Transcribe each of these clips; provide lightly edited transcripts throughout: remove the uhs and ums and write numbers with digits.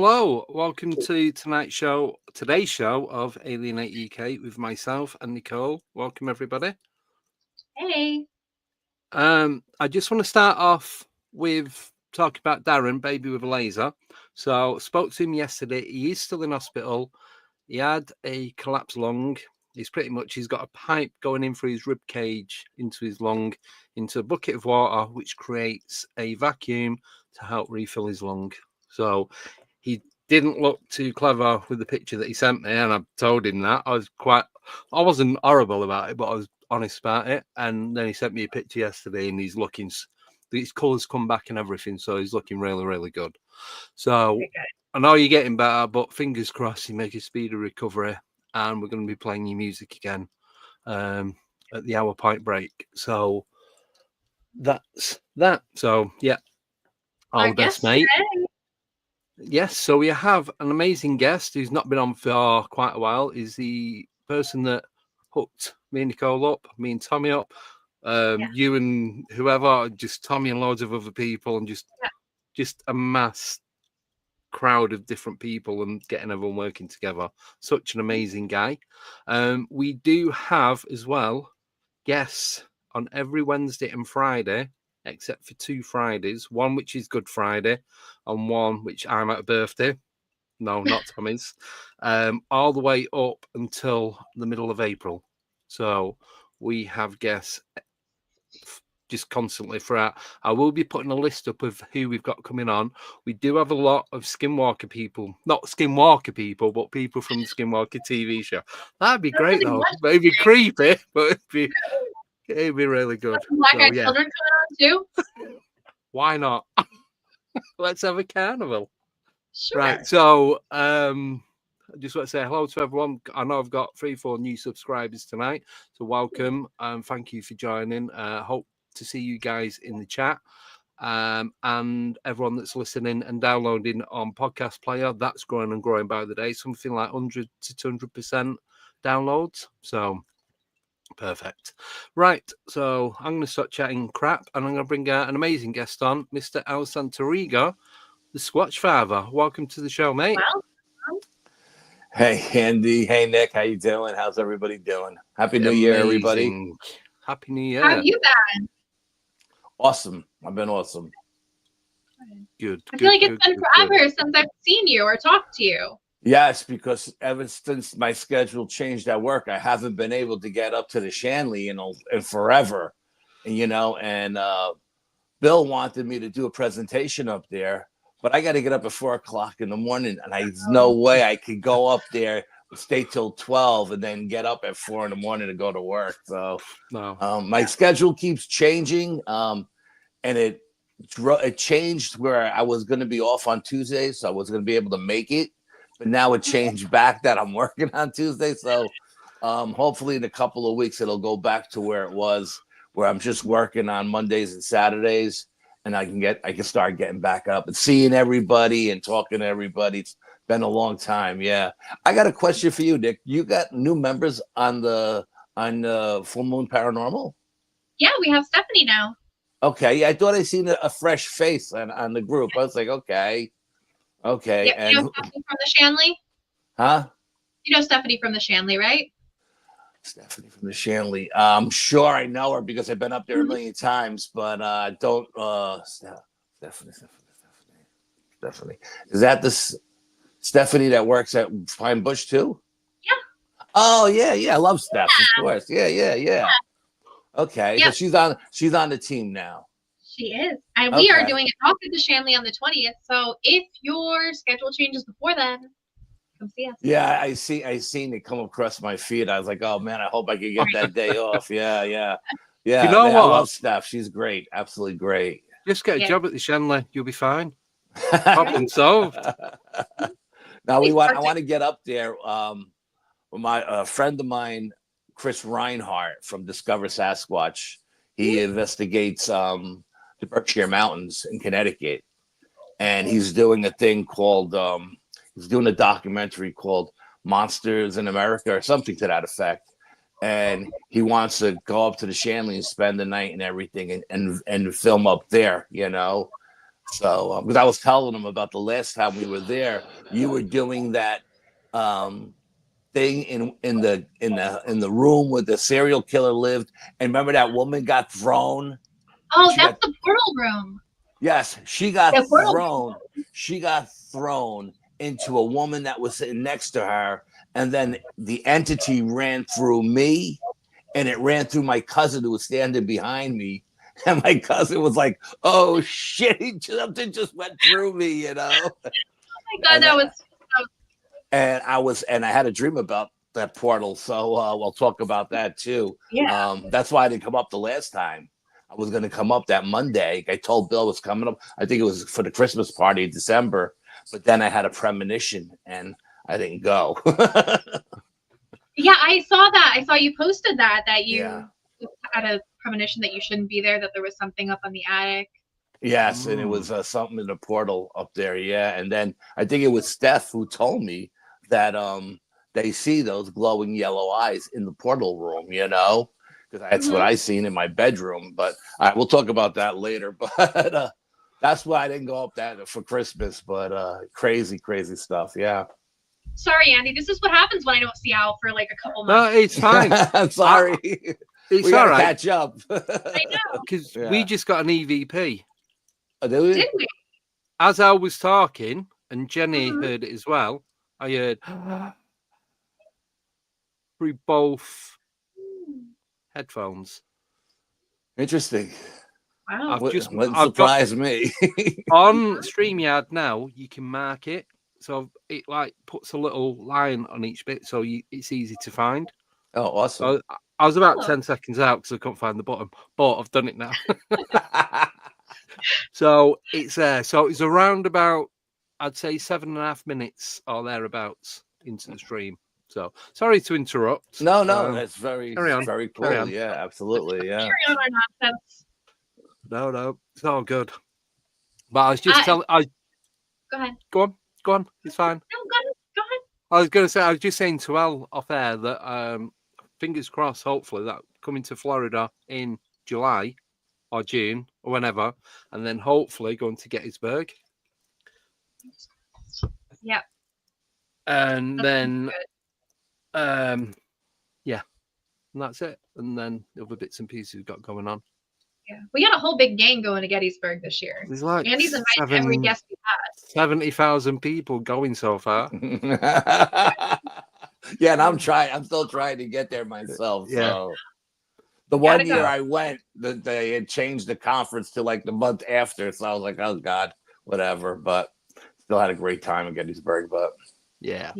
Hello, welcome to today's show of Alienate UK with myself and Nicole. Welcome everybody. Hey. I just want to start off with talking about Darren, baby with a laser. So spoke to him yesterday. He is still in hospital. He had a collapsed lung. He's got a pipe going in through his rib cage into his lung, into a bucket of water, which creates a vacuum to help refill his lung. So he didn't look too clever with the picture that he sent me, and I told him that. I wasn't horrible about it, but I was honest about it. And then he sent me a picture yesterday, and his colours come back and everything, so he's looking really, really good. So I know you're getting better, but fingers crossed you make a speedy recovery, and we're going to be playing your music again at the hour pint break. So that's that. So yeah, all the best, mate. Today. Yes, so we have an amazing guest who's not been on for quite a while. Is the person that hooked me and Nicole up, me and Tommy up, you and whoever, just Tommy and loads of other people, and just a mass crowd of different people and getting everyone working together. Such an amazing guy. We do have as well guests on every Wednesday and Friday, except for 2 Fridays, one which is Good Friday and one which I'm at a birthday. No, not Tommy's. All the way up until the middle of April. So we have guests just constantly throughout. I will be putting a list up of who we've got coming on. We do have a lot of Skinwalker people, not Skinwalker people, but people from the Skinwalker TV show. That'd be great though. Maybe creepy, but it'd be really good. Black eyed children coming on too. Why not? Let's have a carnival. Sure. Right. So I just want to say hello to everyone. I know I've got 3-4 new subscribers tonight. So welcome and thank you for joining. Hope to see you guys in the chat. And everyone that's listening and downloading on podcast player, that's growing and growing by the day. Something like 100 to 200% downloads. So perfect. Right, so I'm going to start chatting crap, and I'm going to bring an amazing guest on, Mr. Santariga, the Squachfather. Welcome to the show, mate. Well, hey, Andy. Hey, Nick. How you doing? How's everybody doing? Happy New Year, everybody. Happy New Year. How have you been? Awesome. I've been awesome. Good. I feel like it's been forever since I've seen you or talked to you. Yes, because ever since my schedule changed at work, I haven't been able to get up to the Shanley, in forever, and Bill wanted me to do a presentation up there, but I got to get up at 4:00 in the morning, and there's no way I could go up there, stay till 12, and then get up at 4 in the morning to go to work. So my schedule keeps changing, and it changed where I was going to be off on Tuesdays, so I was going to be able to make it. But now it changed back that I'm working on Tuesday. So hopefully in a couple of weeks, it'll go back to where it was, where I'm just working on Mondays and Saturdays, and I can start getting back up and seeing everybody and talking to everybody. It's been a long time. Yeah. I got a question for you, Nick. You got new members on the Full Moon Paranormal? Yeah, we have Stephanie now. Okay. Yeah, I thought I seen a fresh face on the group. I was like, okay. Okay. Yep, and you know Stephanie from the Shanley? Huh? You know Stephanie from the Shanley, right? Stephanie from the Shanley. I'm sure I know her because I've been up there a million times, but I don't. Stephanie. Is that the Stephanie that works at Pine Bush too? Yeah. Oh yeah. I love Steph, of course. Yeah. Okay, Yep. So she's on the team now. She is. And we are doing a talk at the Shanley on the 20th. So if your schedule changes before then, come see us. Yeah, I seen it come across my feed. I was like, oh man, I hope I can get that day off. Yeah. You know what? I love Steph. She's great. Absolutely great. Just get a job at the Shanley. You'll be fine. Problem solved. Now I want to get up there. With my friend of mine, Chris Reinhardt from Discover Sasquatch. He investigates the Berkshire Mountains in Connecticut, and he's doing a thing called he's doing a documentary called Monsters in America or something to that effect. And he wants to go up to the Shanley and spend the night and everything and film up there, So, because I was telling him about the last time we were there, you were doing that thing in the room where the serial killer lived, and remember that woman got thrown. Oh, that's the portal room. Yes, she got thrown. She got thrown into a woman that was sitting next to her, and then the entity ran through me, and it ran through my cousin who was standing behind me. And my cousin was like, "Oh shit, something just went through me," you know. Oh my God, and I had a dream about that portal, so we'll talk about that too. Yeah. That's why I didn't come up the last time. I was going to come up that Monday. I told Bill I was coming up. I think it was for the Christmas party in December, but then I had a premonition and I didn't go. Yeah, I saw that. I saw you posted that you had a premonition that you shouldn't be there, that there was something up on the attic. Yes, and it was something in the portal up there. Yeah, and then I think it was Steph who told me that they see those glowing yellow eyes in the portal room, you know, because that's what I seen in my bedroom. But we'll talk about that later. But that's why I didn't go up that for Christmas. But crazy stuff. Yeah. Sorry, Andy. This is what happens when I don't see Al for like a couple months. No, it's fine. I'm sorry. It's we gotta all right. catch up. I know. Because we just got an EVP. Oh, did we? Did we? As I was talking, and Jenny heard it as well, I heard through both headphones. Interesting. Wow. Wouldn't surprise me. On StreamYard now, you can mark it. So it like puts a little line on each bit, so it's easy to find. Oh, awesome. So I was about 10 seconds out because I couldn't find the button, but I've done it now. So it's there. So it's around about, I'd say 7.5 minutes or thereabouts into the stream. So sorry to interrupt. No, that's very cool. On. Yeah, absolutely. Yeah. Carry on our nonsense. No, it's all good. But I was just telling. Go ahead. Go on. It's fine. No, go ahead. I was going to say, I was just saying to Elle off air that fingers crossed, hopefully, that coming to Florida in July or June or whenever, and then hopefully going to Gettysburg. Yep. And then, and that's it. And then the other bits and pieces we've got going on. Yeah, we got a whole big gang going to Gettysburg this year. There's like Andy's invited every guest we've had. 70,000 people going so far. Yeah, and I'm still trying to get there myself. Yeah. So the one year I went, they had changed the conference to like the month after, so I was like, oh God, whatever. But still had a great time in Gettysburg. But yeah.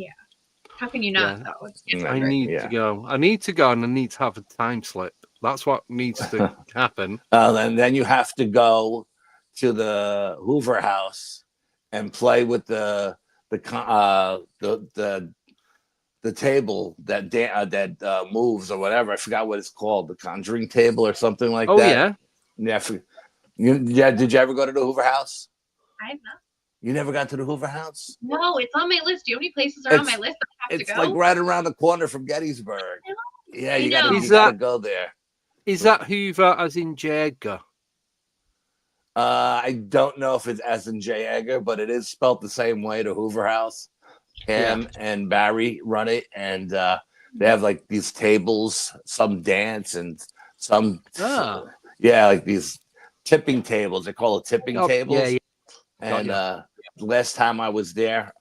How can you not? Though? I need to go. I need to go, and I need to have a time slip. That's what needs to happen. Then you have to go to the Hoover House and play with the table that moves or whatever. I forgot what it's called, the Conjuring table or something like that. Yeah. Did you ever go to the Hoover House? I have not. You never got to the Hoover House? No, it's on my list. Do you know how many places are on my list that I have to go? It's like right around the corner from Gettysburg. Yeah, you gotta go there. Is that Hoover as in J. Edgar? I don't know if it's as in J. Edgar, but it is spelled the same way, the Hoover House. Pam and Barry run it, and they have like these tables, some dance and some like these tipping tables. They call it tipping tables. Yeah. And the last time I was there,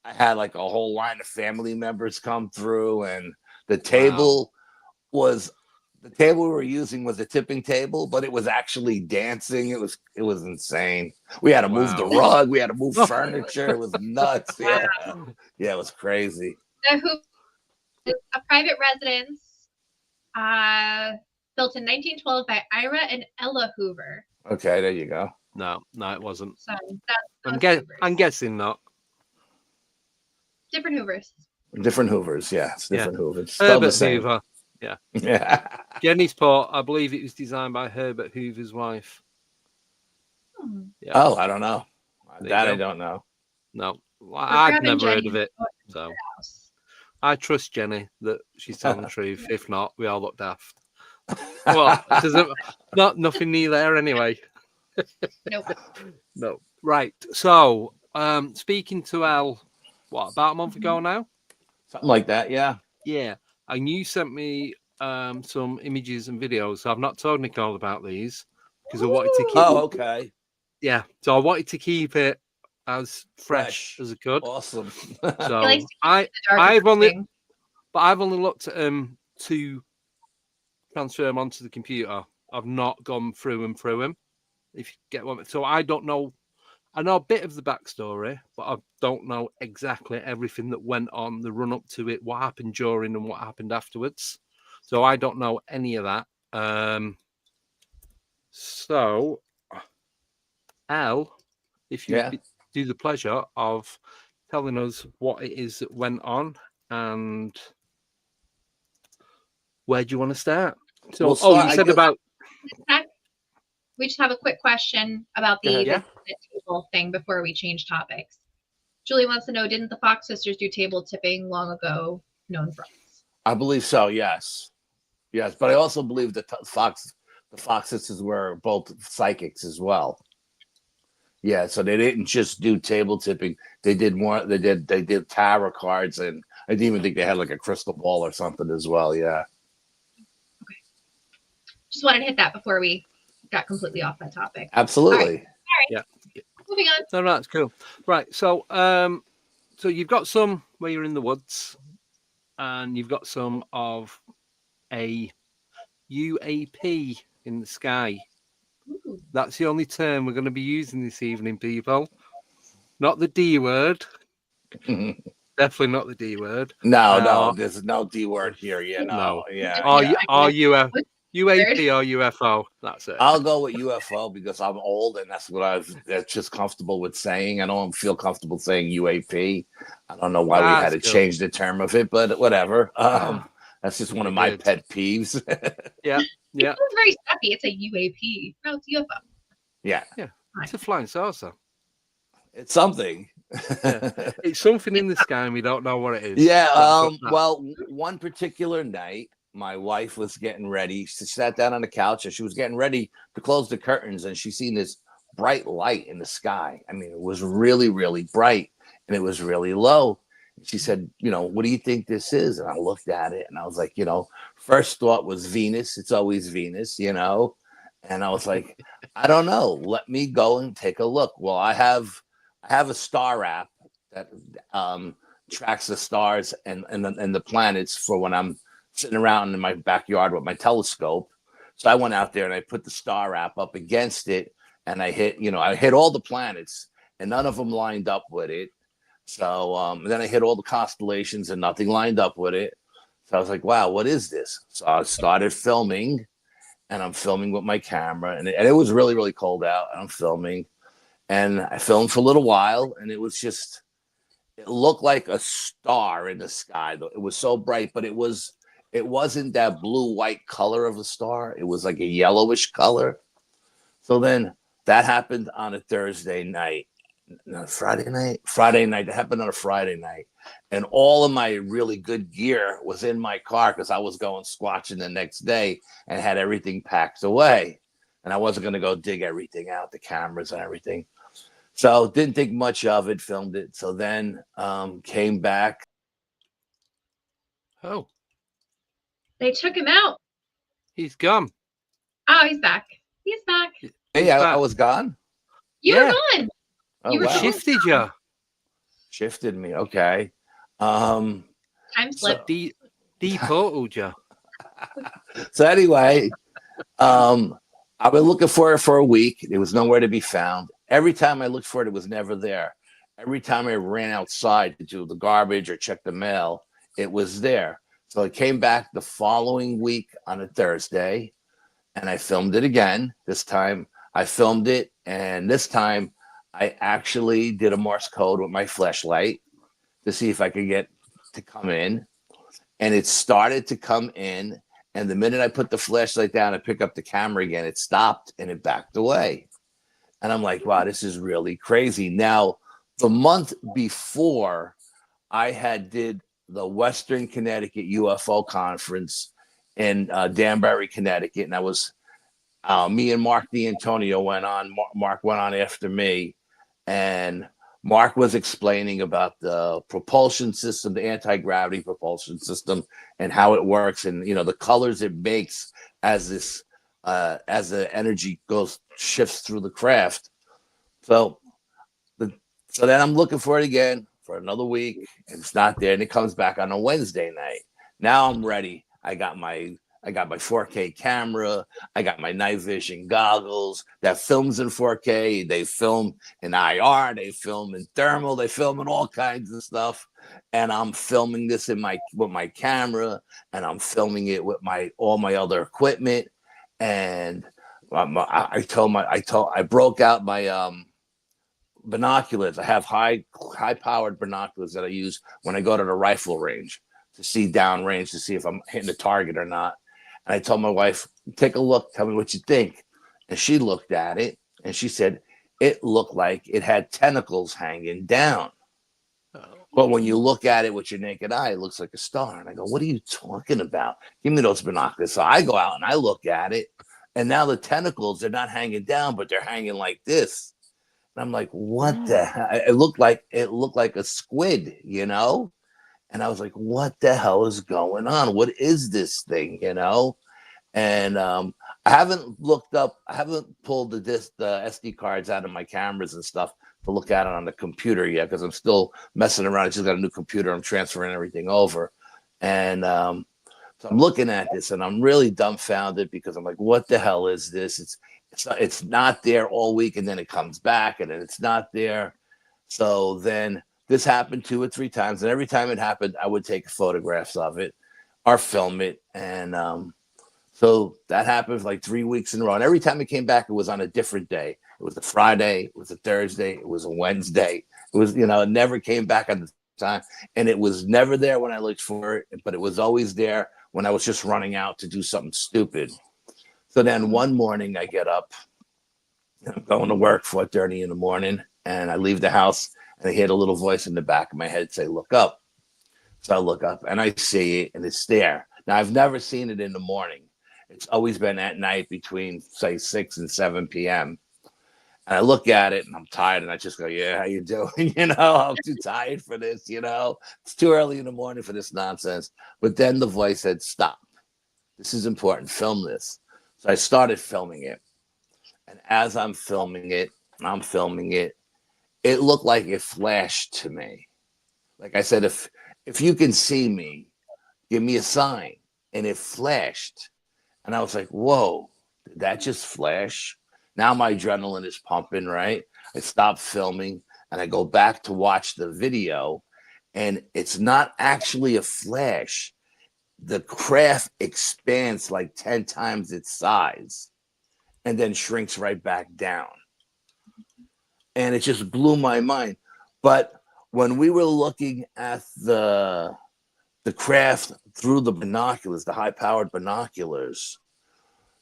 I had like a whole line of family members come through, and the table was the table we were using was a tipping table, but it was actually dancing. It was insane. We had to move the rug. We had to move furniture. It was nuts. Yeah, it was crazy. A private residence, built in 1912 by Ira and Ella Hoover. Okay, there you go. No, it wasn't. So I'm guessing not. Different Hoovers. Different Hoovers, yeah. It's different Hoovers. Herbert Hoover. Yeah. Jenny's Port, I believe it was designed by Herbert Hoover's wife. Yeah. Oh, I don't know. I don't know. No, I've never heard of it. So I trust Jenny that she's telling the truth. If not, we all look daft. Well, nothing new there anyway. Nope. No. Right. So, speaking to Al, what, about a month ago now? Something like that, yeah. Yeah. And you sent me some images and videos. So I've not told Nicole about these because I wanted to keep. Oh, okay. Yeah. So I wanted to keep it as fresh as I could. Awesome. So He likes to keep it in the dark I've or only, something. but I've only looked at them to transfer them onto the computer. I've not gone through them. If you get one, so I don't know. I know a bit of the backstory, but I don't know exactly everything that went on the run up to it, what happened during and what happened afterwards. So I don't know any of that. So, Al, if you Yeah. do the pleasure of telling us what it is that went on and where do you want to start? So, We'll start, you I said guess- about We just have a quick question about Go ahead. the Yeah. table thing before we change topics. Julie wants to know, didn't the Fox sisters do table tipping long ago, known for us? I believe so, yes. Yes, but I also believe that the Fox sisters were both psychics as well. Yeah, so they didn't just do table tipping. They did more. They did tarot cards, and I didn't even think they had like a crystal ball or something as well. Yeah. Just wanted to hit that before we got completely off that topic. Absolutely. yeah. Moving on. No, that's cool. Right. So, so you've got some where you're in the woods, and you've got some of a UAP in the sky. Ooh. That's the only term we're going to be using this evening, people. Not the D word. no, Definitely not the D word. no, there's no D word here. Yeah, No. yeah. Or, yeah. or UFO. UAP or UFO. That's it. I'll go with UFO because I'm old and that's just comfortable with saying. I don't feel comfortable saying UAP. I don't know why we had to change the term of it, but whatever. That's just one of my pet peeves. Yeah. It's very stuffy. It's a UAP. No, it's UFO. Yeah. It's a flying saucer. It's something. It's something in the sky and we don't know what it is. Yeah. Well, one particular night, my wife was getting ready. She sat down on the couch and she was getting ready to close the curtains, and she seen this bright light in the sky. I mean, it was really, really bright and it was really low. She said, what do you think this is? And I looked at it and I was like, first thought was Venus. It's always Venus, And I was like, I don't know. Let me go and take a look. Well, I have a star app that tracks the stars and the planets for when I'm sitting around in my backyard with my telescope. So I went out there and I put the star app up against it, and I hit all the planets, and none of them lined up with it. So then I hit all the constellations, and nothing lined up with it. So I was like, wow, what is this? So I started filming, and I'm filming with my camera, and it was really, really cold out, and I'm filming, and I filmed for a little while, and it looked like a star in the sky. It was so bright, but it wasn't that blue-white color of a star. It was like a yellowish color. So then that happened on a Thursday night. No, Friday night. That happened on a Friday night. And all of my really good gear was in my car because I was going squatching the next day and had everything packed away. And I wasn't going to go dig everything out, the cameras and everything. So didn't think much of it, filmed it. So then came back. Oh. They took him out. He's gone. Oh, he's back. He's back. Hey, I was gone. You were gone. Oh, you were wow. Shifted you. Shifted me. Okay. Time slip. So deported you. So anyway, I've been looking for it for a week. It was nowhere to be found. Every time I looked for it, it was never there. Every time I ran outside to do the garbage or check the mail, it was there. So I came back the following week on a Thursday, and I filmed it again. This time I filmed it, and this time I actually did a Morse code with my flashlight to see if I could get to come in. And it started to come in. And the minute I put the flashlight down and pick up the camera again, it stopped and it backed away. And I'm like, wow, this is really crazy. Now, the month before, I had did the Western Connecticut UFO conference in Danbury, Connecticut. And I was, me and Mark D'Antonio went on. Mark went on after me. And Mark was explaining about the propulsion system, the anti-gravity propulsion system, and how it works, and the colors it makes as this as the energy shifts through the craft. So then I'm looking for it again for another week, and it's not there, and it comes back on a Wednesday night. Now I'm ready. I got my 4K camera. I got my night vision goggles that films in 4K. They film in IR. They film in thermal. They film in all kinds of stuff. And I'm filming this with my camera, and I'm filming it with all my other equipment. And I broke out my binoculars. I have high powered binoculars that I use when I go to the rifle range to see downrange, to see if I'm hitting the target or not. And I told my wife, take a look, tell me what you think. And she looked at it and she said, it looked like it had tentacles hanging down. But when you look at it with your naked eye, it looks like a star. And I go, what are you talking about? Give me those binoculars. So I go out and I look at it. And now the tentacles, they're not hanging down, but they're hanging like this. And I'm like, what the hell? It looked like a squid, And I was like, what the hell is going on? What is this thing, And I haven't pulled the SD cards out of my cameras and stuff to look at it on the computer yet, because I'm still messing around. I just got a new computer. I'm transferring everything over. And so I'm looking at this and I'm really dumbfounded, because I'm like, what the hell is this? It's not there all week, and then it comes back, and then it's not there. So then this happened 2 or 3 times, and every time it happened, I would take photographs of it or film it. And so that happened for like 3 weeks in a row. And every time it came back, it was on a different day. It was a Friday, it was a Thursday, it was a Wednesday. It was, it never came back on the time. And it was never there when I looked for it, but it was always there when I was just running out to do something stupid. So then one morning I get up, I'm going to work 4:30 in the morning, and I leave the house, and I hear a little voice in the back of my head say, look up. So I look up and I see it, and it's there. Now, I've never seen it in the morning. It's always been at night between, say, 6 and 7 p.m. And I look at it, and I'm tired, and I just go, yeah, how you doing? I'm too tired for this, It's too early in the morning for this nonsense. But then the voice said, stop. This is important. Film this. So I started filming it. And as I'm filming it, it looked like it flashed to me. Like I said, if you can see me, give me a sign. And it flashed. And I was like, whoa, did that just flash? Now my adrenaline is pumping, right? I stop filming and I go back to watch the video, and it's not actually a flash. The craft expands like 10 times its size and then shrinks right back down. And it just blew my mind. But when we were looking at the craft through the binoculars, the high-powered binoculars,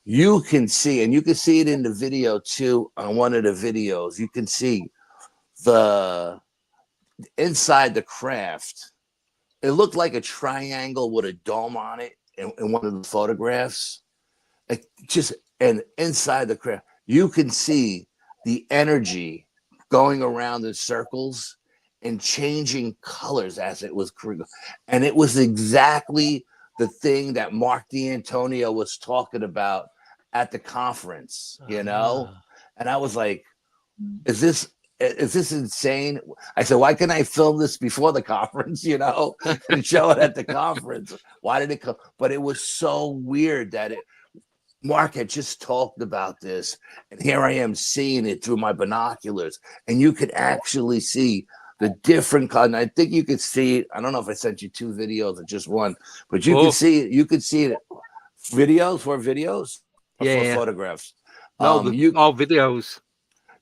you can see, and you can see it in the video too, on one of the videos, you can see the inside the craft. It looked like a triangle with a dome on it in one of the photographs. And inside the craft, you can see the energy going around in circles and changing colors as it was created. And it was exactly the thing that Mark D'Antonio was talking about at the conference, And I was like, is this insane? I said, why can't I film this before the conference, and show it at the conference? Why did it come? But it was so weird that Mark had just talked about this, and here I am seeing it through my binoculars, and you could actually see the different color. And I think you could see it. I don't know if I sent you 2 videos or just one, but you could see it. You could see it. Videos, 4 videos, or 4 photographs. No, all videos.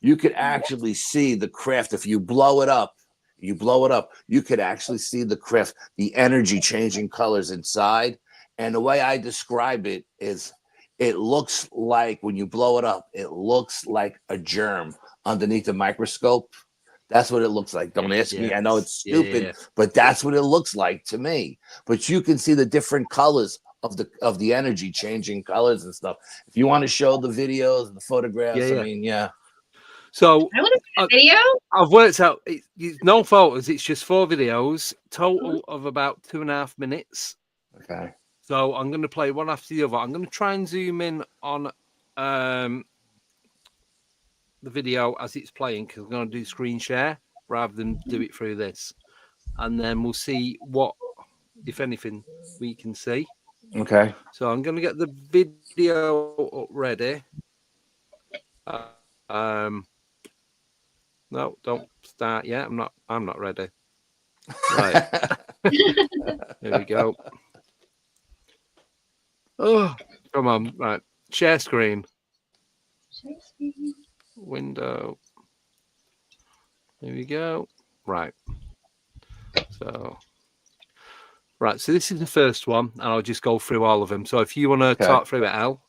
You could actually see the craft. If you blow it up, you could actually see the craft, the energy changing colors inside. And the way I describe it is, it looks like, when you blow it up, it looks like a germ underneath the microscope. That's what it looks like. Don't ask me. I know it's stupid, but that's what it looks like to me. But you can see the different colors of the energy changing colors and stuff. If you want to show the videos and the photographs, I mean, So I want to see a video. I've worked out it's no photos. It's just 4 videos, total of about 2.5 minutes. Okay. So I'm going to play one after the other. I'm going to try and zoom in on the video as it's playing because I'm going to do screen share rather than do it through this, and then we'll see what, if anything, we can see. Okay. So I'm going to get the video up ready. No, don't start yet. I'm not ready. Right. There we go. Oh, come on. Right. Share screen. Window. There we go. Right. So this is the first one, and I'll just go through all of them. So if you want to talk through it, Al,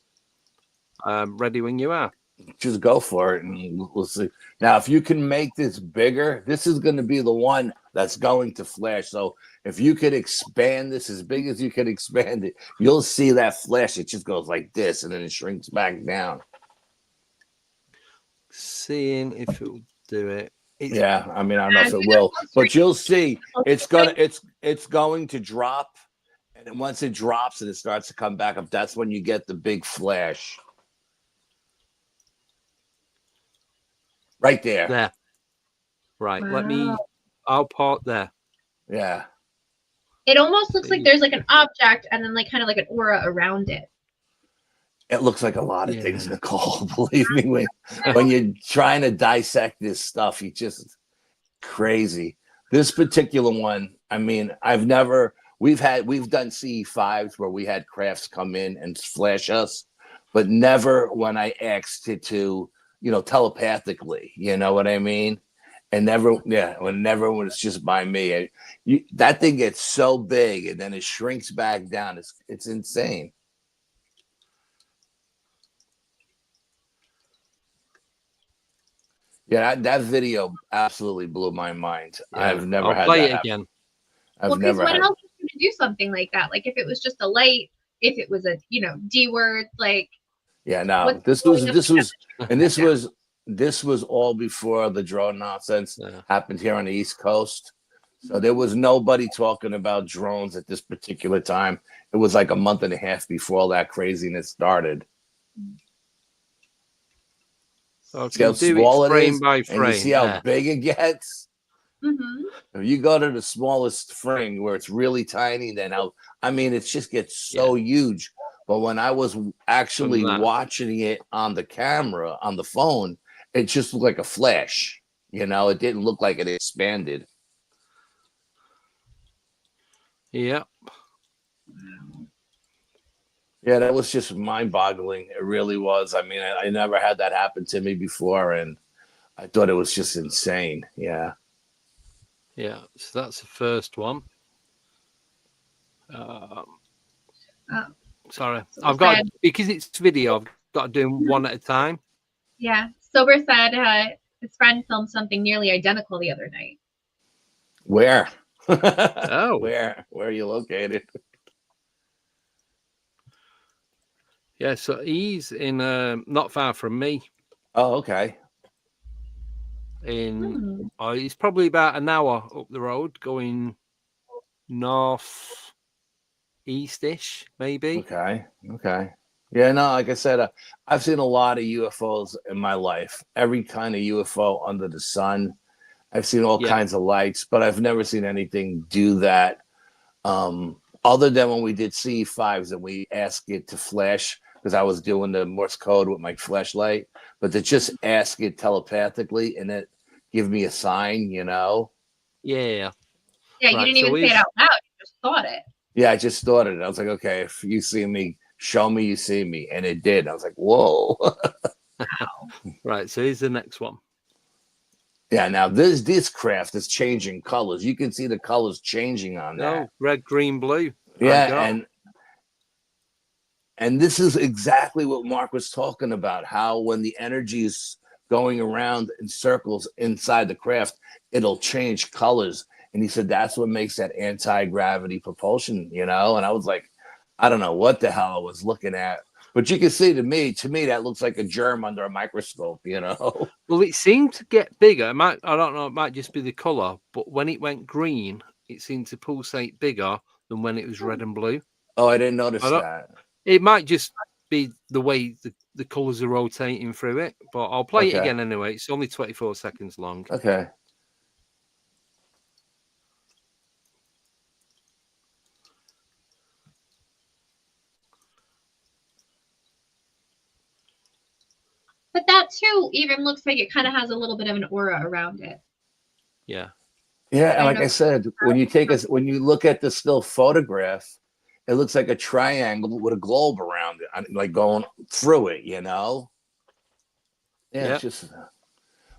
ready when you are. Just go for it, and we'll see. Now, if you can make this bigger, this is going to be the one that's going to flash. So if you could expand this as big as you can expand it, you'll see that flash. It just goes like this, and then it shrinks back down. Seeing if it will do it. Yeah, I mean, I don't know if it will, but you'll see. It's going to drop, and then once it drops and it starts to come back up, that's when you get the big flash. Right there. There. Right. Wow. I'll pause there. Yeah. It almost looks like there's like an object and then like kind of like an aura around it. It looks like a lot of things, Nicole. Believe me, when you're trying to dissect this stuff, you just crazy. This particular one, I mean, we've done CE5s where we had crafts come in and flash us, but never when I asked it to, telepathically, you know what I mean? And never when it's just by me. That thing gets so big and then it shrinks back down. It's insane. Yeah, that video absolutely blew my mind. Yeah, I've never had play that it again. Well, because what else is going to do something like that? Like if it was just a light, if it was a D word, like. Yeah, no, this was all before the drone nonsense happened here on the East Coast. So there was nobody talking about drones at this particular time. It was like a month and a half before all that craziness started. So see how small it is, by frame, and you see how big it gets. Mm-hmm. If you go to the smallest frame where it's really tiny, then it just gets so huge. But when I was actually watching it on the camera, on the phone, it just looked like a flash. It didn't look like it expanded. Yeah. Yeah, that was just mind-boggling. It really was. I mean, I never had that happen to me before, and I thought it was just insane. Yeah. Yeah, so that's the first one. Sorry, I've got because it's video. I've got to do them one at a time. Yeah, Sober said his friend filmed something nearly identical the other night. Where? Oh, where are you located? Yeah, so he's in not far from me. Oh, okay. He's probably about an hour up the road going north east-ish, maybe. Okay. Yeah, no, like I said, I've seen a lot of UFOs in my life. Every kind of UFO under the sun. I've seen all kinds of lights, but I've never seen anything do that. Other than when we did CE5s and we asked it to flash, because I was doing the Morse code with my flashlight, but to just ask it telepathically and it give me a sign, Yeah. Yeah, you didn't even say it out loud. You just thought it. Yeah, I just thought it. I was like, okay, if you see me, show me you see me. And it did. I was like, whoa. Wow. Right, so here's the next one. Yeah, now this craft is changing colors. You can see the colors changing on that. Oh, red, green, blue. Yeah, and this is exactly what Mark was talking about, how when the energy is going around in circles inside the craft, it'll change colors. And he said that's what makes that anti-gravity propulsion, And I was like, I don't know what the hell I was looking at. But you can see to me that looks like a germ under a microscope, you know. Well, it seemed to get bigger. I don't know, it might just be the color, but when it went green, it seemed to pulsate bigger than when it was red and blue. Oh, I didn't notice that. It might just be the way the colors are rotating through it, but I'll play it again anyway. It's only 24 seconds long. Okay. But that too even looks like it kind of has a little bit of an aura around it. Yeah. Yeah, and like I said, when you look at the still photograph, it looks like a triangle with a globe around it, like going through it, you know? Yeah, it's just.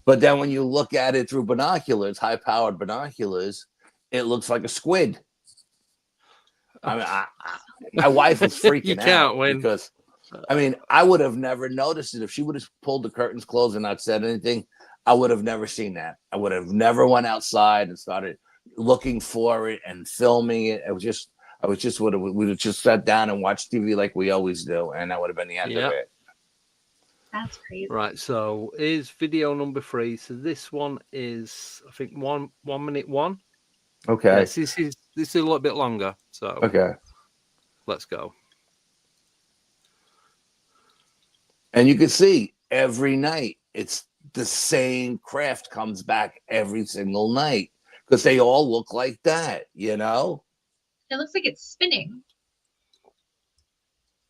But then when you look at it through binoculars, high-powered binoculars, it looks like a squid. I mean, my wife was freaking out because, I mean, I would have never noticed it if she would have pulled the curtains closed and not said anything. I would have never seen that. I would have never went outside and started looking for it and filming it. We would have just sat down and watched TV like we always do, and that would have been the end of it. That's crazy. Right, so here's video number 3. So this one is, I think, 1 minute 1. Okay. Yes, this is a little bit longer. So okay, let's go. And you can see every night it's the same craft comes back every single night because they all look like that, you know? It looks like it's spinning.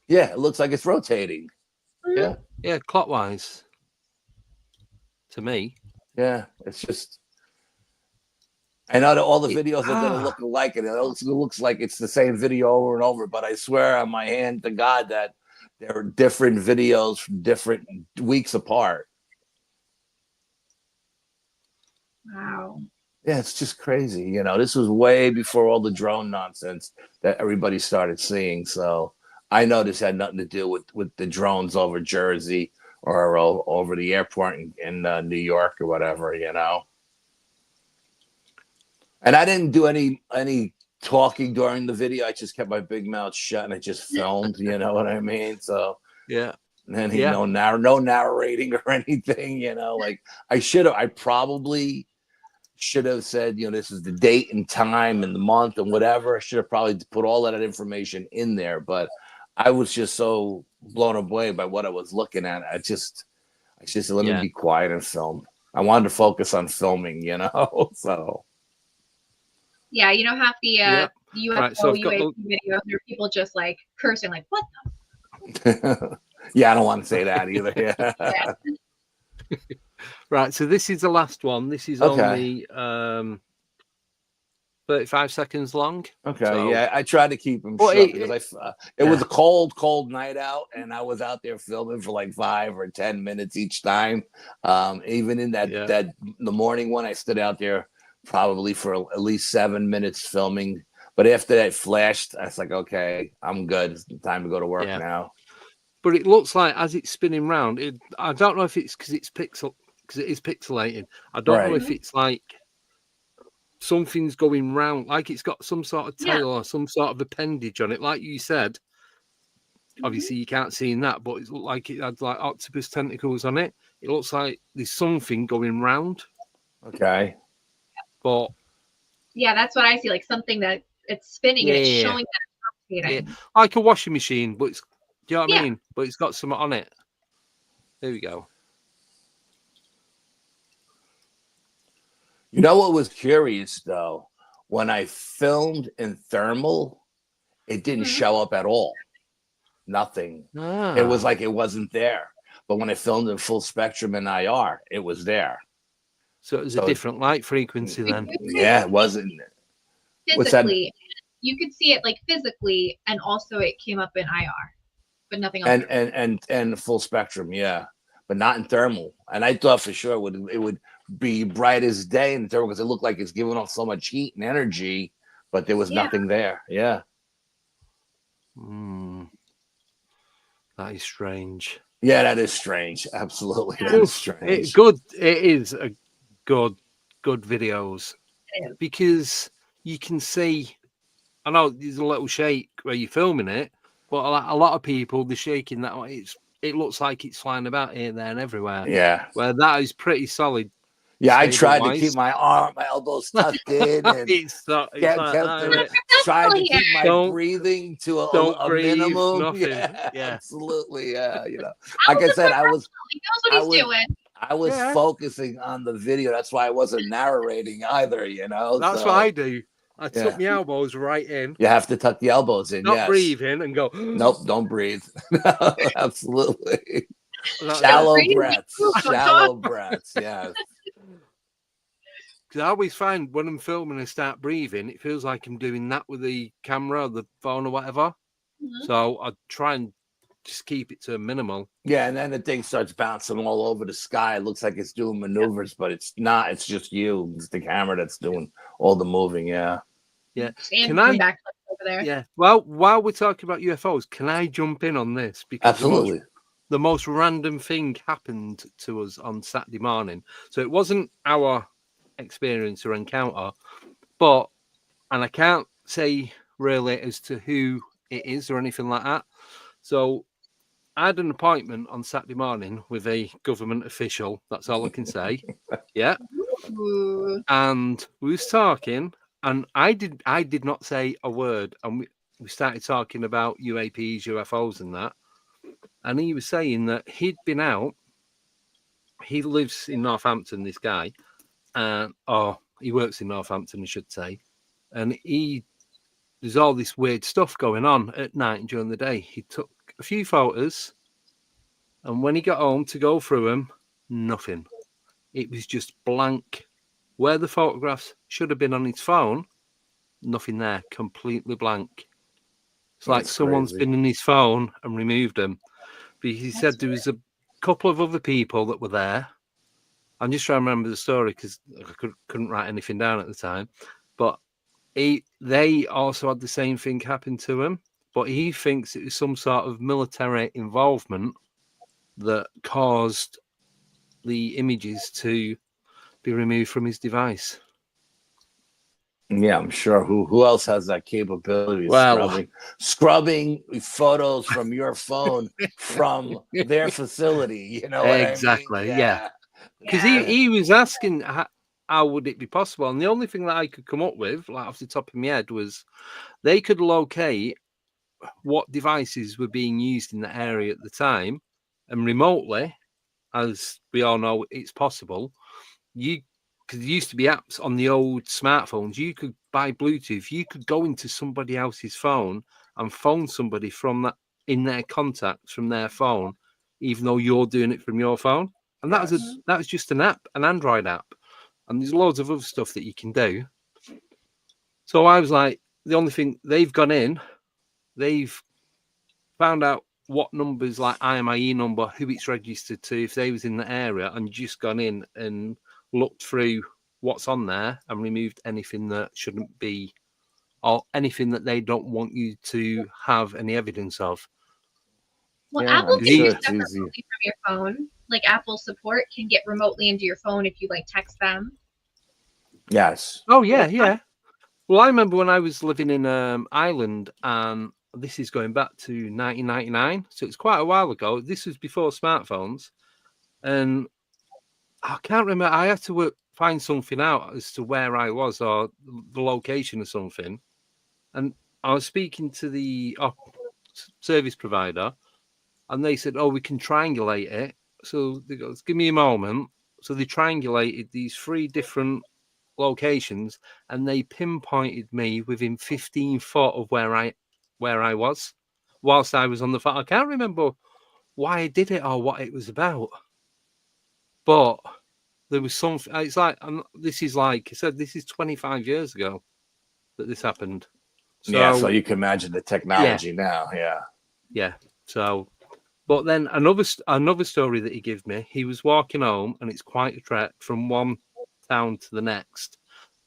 Yeah, it looks like it's rotating. Yeah. Yeah, clockwise. To me. Yeah, it's just. I know that all the videos are going to look alike, and it looks like it's the same video over and over. But I swear on my hand to God that there are different videos from different weeks apart. Wow. Yeah, it's just crazy. You know, this was way before all the drone nonsense that everybody started seeing. So I know this had nothing to do with the drones over Jersey or over the airport in New York or whatever, you know. And I didn't do any talking during the video. I just kept my big mouth shut and I just filmed, you know what I mean? So yeah. And no narrating or anything, you know. Like I probably should have said, you know, this is the date and time and the month and whatever. I should have probably put all of that information in there, but I was just so blown away by what I was looking at. I just said, let me be quiet and film. I wanted to focus on filming, you know. So yeah, you know, half the UFO right, so UAP videos, there are people just like cursing, like, what the yeah, I don't want to say that either. Yeah. Right, so this is the last one. This is only 35 seconds long. Okay, so, yeah, I tried to keep them short because it was a cold night out, and I was out there filming for like 5 or 10 minutes each time. Even in that the morning one, I stood out there probably for at least 7 minutes filming. But after that flashed, I was like, okay, I'm good. It's time to go to work now. But it looks like as it's spinning round, I don't know if it's because it is pixelated. I don't know if it's like something's going round, like it's got some sort of tail or some sort of appendage on it. Like you said, obviously you can't see in that, but it looked like it had like octopus tentacles on it. It looks like there's something going round. Okay. But yeah, that's what I see. Like something that it's spinning and it's showing that it's rotating. Yeah. Like a washing machine, but it's, do you know what I mean? But it's got something on it. There we go. You know what was curious though? When I filmed in thermal, it didn't show up at all. Nothing. It was like it wasn't there. But when I filmed in full spectrum and IR, it was there. So it was a different light frequency then. Yeah, it wasn't. Physically, you could see it like physically, and also it came up in IR, but nothing else. And full spectrum, yeah, but not in thermal. And I thought for sure it would be bright as day in thermal because it looked like it's giving off so much heat and energy, but there was nothing there. Yeah. That is strange. Yeah, that is strange. Absolutely, that is strange. It is a good videos because you can see. I know there's a little shake where you're filming it, But a lot of people, they're shaking that. It looks like it's flying about here, there, and everywhere. Yeah. Where that is pretty solid. Yeah, I tried to keep my elbows tucked in, and it's like trying to keep my breathing to a minimum. Nothing. Yeah, absolutely. Yeah, like I said, I was focusing on the video. That's why I wasn't narrating either. That's what I do. I tuck my elbows right in. You have to tuck the elbows in. Not breathe in and go. Nope, don't breathe. Absolutely. Shallow breaths. Shallow breaths. Yeah. Because I always find when I'm filming and start breathing, it feels like I'm doing that with the camera or the phone or whatever. Mm-hmm. So I try and just keep it to a minimal. Yeah, and then the thing starts bouncing all over the sky. It looks like it's doing maneuvers, but it's not. It's just you. It's the camera that's doing all the moving. Yeah. Yeah. Can I? Back over there. Yeah. Well, while we're talking about UFOs, can I jump in on this? Because absolutely. The most random thing happened to us on Saturday morning. So it wasn't our experience or encounter, and I can't say really as to who it is or anything like that. So I had an appointment on Saturday morning with a government official. That's all I can say. Yeah. And we was talking, and I did not say a word, and we started talking about UAPs, UFOs, and that. And he was saying that he'd been out. He lives in Northampton, this guy. He works in Northampton, I should say. And there's all this weird stuff going on at night and during the day. He took a few photos, and when he got home to go through them, nothing. It was just blank. Where the photographs should have been on his phone, nothing there, completely blank. It's like someone's been in his phone and removed them. But he said there was a couple of other people that were there. I'm just trying to remember the story because I couldn't write anything down at the time. But they also had the same thing happen to him. But he thinks it was some sort of military involvement that caused the images to be removed from his device. Yeah, I'm sure. Who else has that capability? Scrubbing photos from your phone from their facility. You know exactly. What I mean? Yeah. Because he was asking how would it be possible, and the only thing that I could come up with, like off the top of my head, was they could locate what devices were being used in the area at the time, and remotely, as we all know, it's possible. Because there used to be apps on the old smartphones, you could buy Bluetooth. You could go into somebody else's phone and phone somebody from that in their contacts from their phone, even though you're doing it from your phone. And that was just an app, an Android app. And there's loads of other stuff that you can do. So I was like, the only thing they've gone in, they've found out what numbers, like IMIE number, who it's registered to, if they was in the area, and just gone in and looked through what's on there and removed anything that shouldn't be, or anything that they don't want you to have any evidence of. Well, Apple can do stuff remotely from your phone. Like Apple support can get remotely into your phone if you text them. Yes. Oh yeah. Well, I remember when I was living in Ireland, and this is going back to 1999, so it's quite a while ago. This was before smartphones, and I can't remember. I had to find something out as to where I was or the location or something. And I was speaking to the service provider, and they said, we can triangulate it. So they go, give me a moment. So they triangulated these 3 different locations, and they pinpointed me within 15 foot of where I was whilst I was on the phone. I can't remember why I did it or what it was about. But there was something. It's like this is like I said. This is 25 years ago that this happened. So you can imagine the technology now. Yeah. So, but then another story that he gave me. He was walking home, and it's quite a trek from one town to the next,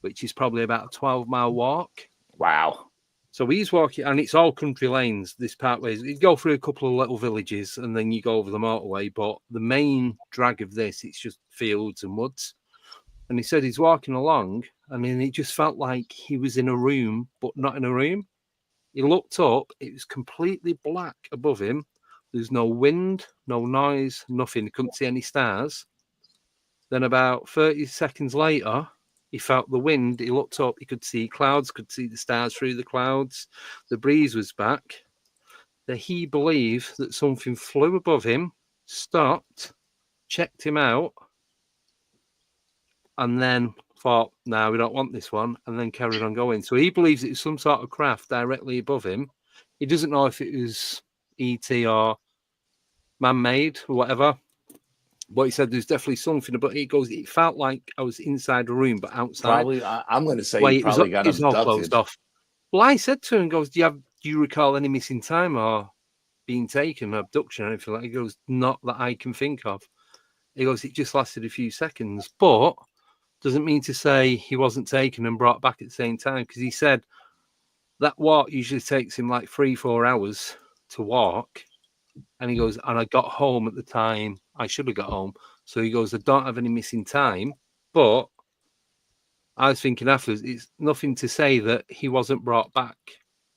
which is probably about a 12-mile walk. Wow. So he's walking, and it's all country lanes. This part ways, you go through a couple of little villages, and then you go over the motorway. But the main drag of this, it's just fields and woods. And he said he's walking along, and then it just felt like he was in a room, but not in a room. He looked up, it was completely black above him. There's no wind, no noise, nothing. He couldn't see any stars. Then about 30 seconds later, he felt the wind. He looked up, he could see clouds, could see the stars through the clouds. The breeze was back. That he believed that something flew above him, stopped, checked him out, and then thought, no, we don't want this one, and then carried on going. So he believes it's some sort of craft directly above him. He doesn't know if it was ET or man-made or whatever, but he said there's definitely something. But he goes, it felt like I was inside a room, but outside. Probably, I'm going to say he probably got it's all abducted. closed off. Well, I said to him, goes, do you recall any missing time or being taken, abduction, or anything like that? He goes, not that I can think of. He goes, it just lasted a few seconds, but doesn't mean to say he wasn't taken and brought back at the same time, because he said that walk usually takes him like 3-4 hours to walk. And he goes, and I got home at the time I should have got home. So he goes, I don't have any missing time, but I was thinking afterwards, it's nothing to say that he wasn't brought back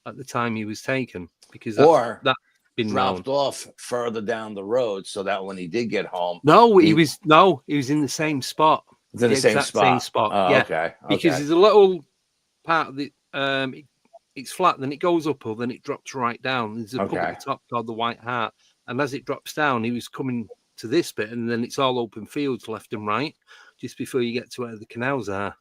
at the time he was taken, because that's been dropped known. off further down the road so that when he did get home, he was in the same spot. The exact same spot. Oh, yeah. Okay. Because there's a little part of the it's flat, then it goes up, or then it drops right down. There's a pub at the top called the White Hart, and as it drops down, he was coming to this bit, and then it's all open fields left and right, just before you get to where the canals are.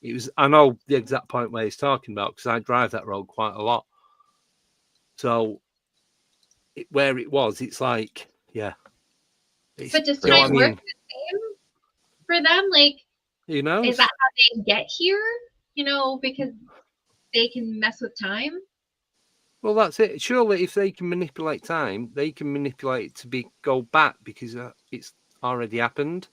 It was, I know the exact point where he's talking about, because I drive that road quite a lot. So where it was, it's like, yeah. But does time work the same for them? Like, you know, is that how they get here? You know, because they can mess with time. Well, that's it. Surely, if they can manipulate time, they can manipulate it to go back, because it's already happened.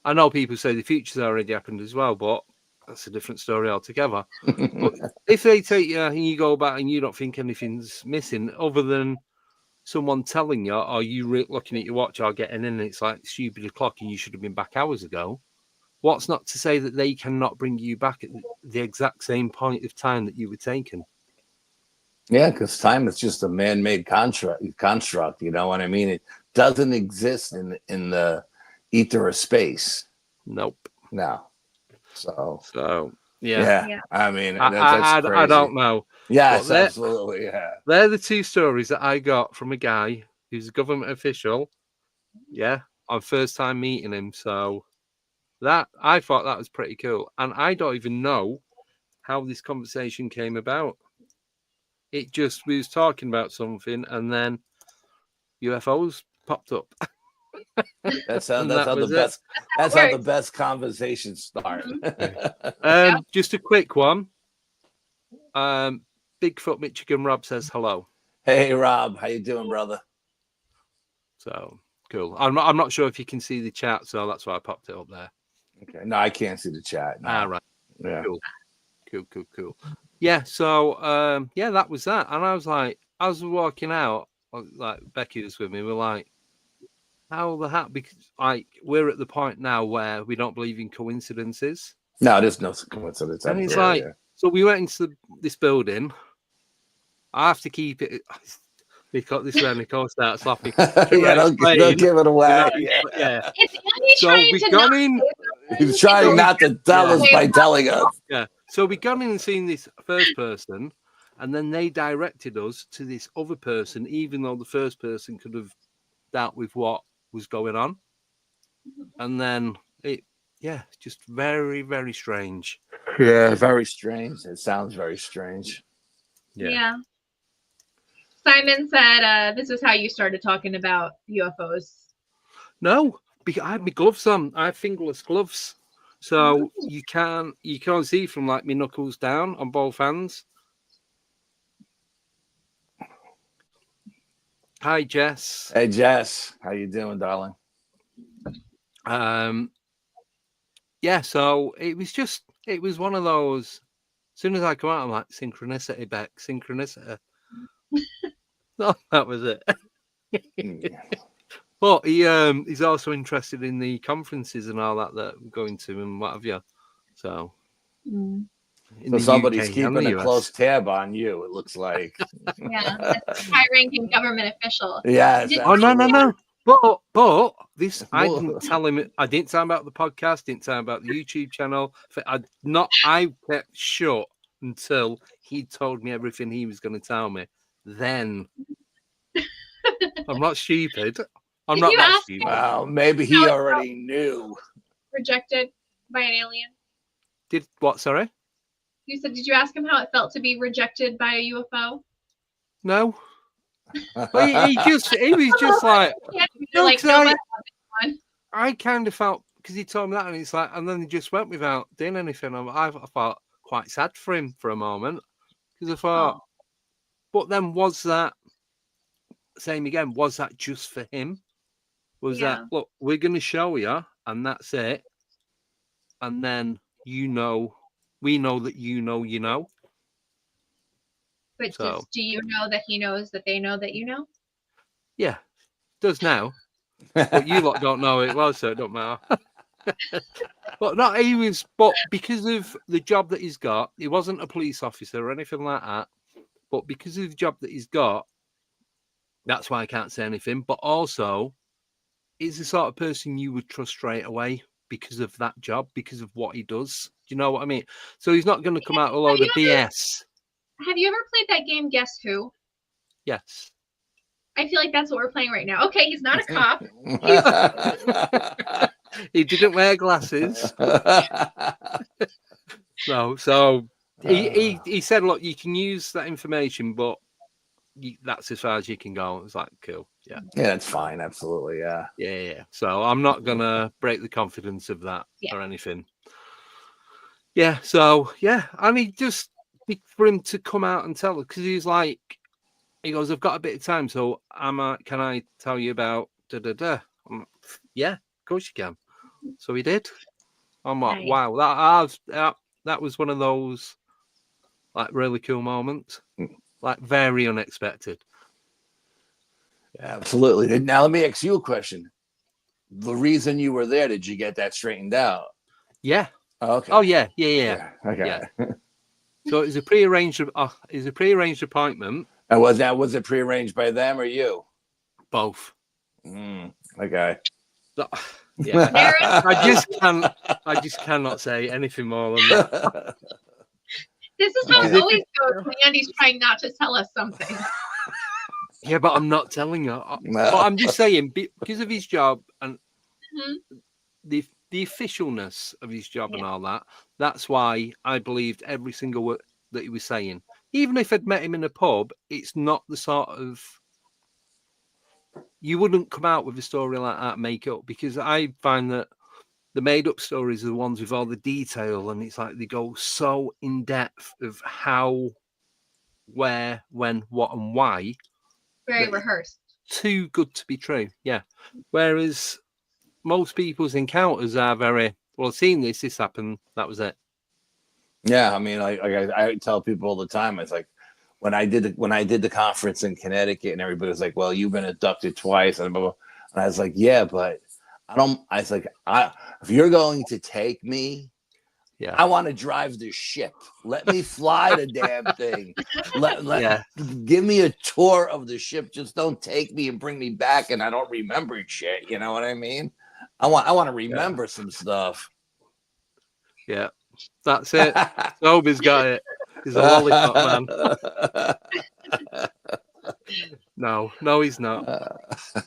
I know people say the future's already happened as well, but that's a different story altogether. But if they take you and you go back and you don't think anything's missing, other than someone telling you, or you looking at your watch or getting in, and it's like stupid o'clock and you should have been back hours ago, what's not to say that they cannot bring you back at the exact same point of time that you were taken? Yeah, because time is just a man-made construct. You know what I mean? It doesn't exist in the ether of space. Nope. No. So yeah. I mean, that's crazy. I don't know. Yes, absolutely. Yeah. They're the two stories that I got from a guy who's a government official. Yeah, on first time meeting him. So that I thought that was pretty cool, and I don't even know how this conversation came about. It just, we was talking about something, and then UFOs popped up. That's how the best conversations start. Just a quick one. Bigfoot Michigan Rob says hello. Hey Rob, how you doing, brother? So cool. I'm not sure if you can see the chat, so that's why I popped it up there. Okay. No, I can't see the chat. No. Right. Yeah. Cool. Yeah. So that was that, and I was like, I was walking out, like Becky was with me. We're like, how the heck? Because like we're at the point now where we don't believe in coincidences. No, there's no coincidence. And it's like, so we went into this building. I have to keep it because this is when Nicole starts laughing. Don't give it away. Yeah. So we got in. He's trying not to tell us by telling us. Yeah. So we got in and seen this first person, and then they directed us to this other person, even though the first person could have dealt with what was going on. And then just very, very strange. Yeah, very strange. It sounds very strange. Yeah. Simon said this was how you started talking about UFOs. No, because I had my gloves on. I have fingerless gloves. So you can't see from like my knuckles down on both hands. Hi, Jess. Hey, Jess. How you doing, darling? So it was one of those. As soon as I come out, I'm like, synchronicity, Beck, synchronicity. No, that was it. But he's also interested in the conferences and all that we're going to and what have you. So in So the somebody's UK and keeping the a US. close tab on you, it looks like. Yeah, that's a high-ranking government official. Yes. Did- Oh no. absolutely. But this I Well- didn't tell him. I didn't tell him about the podcast. Didn't tell him about the YouTube channel. I kept shut until he told me everything he was going to tell me. Then I'm not stupid. I'm Did not you that ask stupid. Well, maybe he already knew. Rejected by an alien? Did what? Sorry. You said, did you ask him how it felt to be rejected by a UFO? No. Well, he was just like, Yeah, no, like, 'cause no, that's one. I kind of felt because he told me that, and it's like, and then he just went without doing anything. I felt quite sad for him for a moment because I thought, Oh, but then was that same again? Was that just for him? Was Yeah. that look? We're going to show you, and that's it. And then we know that you know. but So do you know that he knows that they know that you know? yeah, does now. But you lot don't know it was, so it don't matter. But not he was, but because of the job that he's got, he wasn't a police officer or anything like that. But because of the job that he's got, that's why I can't say anything. But also, he's the sort of person you would trust straight away because of that job, because of what he does. Do you know what I mean? So he's not going to come out with a load of BS. Have you ever played that game, Guess Who? Yes. I feel like that's what we're playing right now. Okay, he's not a cop. He didn't wear glasses. No, so he said, look, you can use that information, but that's as far as you can go. It was like, cool. Yeah. Yeah, it's fine. Absolutely. Yeah. Yeah. So I'm not going to break the confidence of that Yeah. or anything. Yeah. So, yeah. I mean, just for him to come out and tell us, because he goes, I've got a bit of time. So can I tell you about da-da-da? Yeah, of course you can. So he did. I'm like, Nice. wow, that was one of those like really cool moments, like very unexpected. Yeah, absolutely. Now let me ask you a question. The reason you were there, did you get that straightened out? Yeah. Okay. Oh yeah. Okay. Yeah. So it was a prearranged appointment. And was it prearranged by them or you? Both. Okay. So, yeah. I just cannot say anything more than that. This is how it always goes when Andy's trying not to tell us something. Yeah, but I'm not telling you. But I'm just saying, because of his job and the officialness of his job and all that, that's why I believed every single word that he was saying. Even if I'd met him in a pub, it's not the sort of... You wouldn't come out with a story like that and make it up, because I find that the made-up stories are the ones with all the detail, and it's like they go so in-depth of how, where, when, what, and why. Very rehearsed. Too good to be true, yeah. Whereas most people's encounters are very, well, I've seen this happened, that was it. Yeah, I mean, I tell people all the time, it's like when I did the conference in Connecticut, and everybody was like, "Well, you've been abducted twice," and blah, blah. And I was like, "Yeah, but if you're going to take me, yeah, I want to drive the ship. Let me fly the damn thing. Give me a tour of the ship. Just don't take me and bring me back, and I don't remember shit. You know what I mean? I want to remember some stuff." Yeah, that's it. Toby's got it. He's a lollipop man. No, he's not.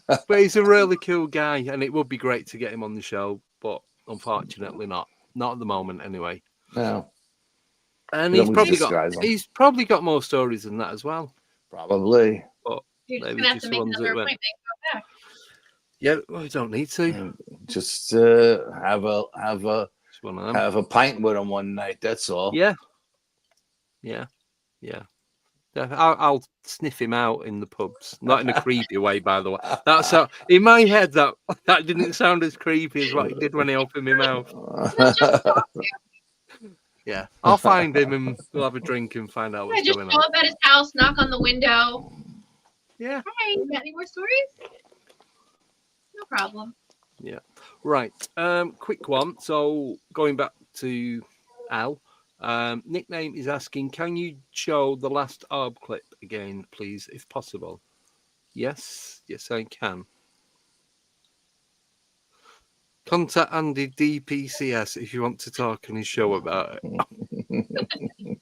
But he's a really cool guy, and it would be great to get him on the show, but unfortunately not. Not at the moment, anyway. No. And he's probably got more stories than that as well. Probably. But you're just gonna have to make another appointment and go back. Yeah, well, we don't need to. Just have a pint with him one night. That's all. Yeah. I'll sniff him out in the pubs, not in a creepy way, by the way. That's how, in my head, that didn't sound as creepy as what he did when he opened my mouth. Yeah, I'll find him and we'll have a drink and find out what's going on. Just show up at his house, knock on the window. Yeah. Hi, you got any more stories? No problem. Yeah. Right. Quick one. So going back to Al, Nickname is asking, can you show the last orb clip again, please, if possible? Yes, I can. Contact Andy DPCS if you want to talk on his show about it.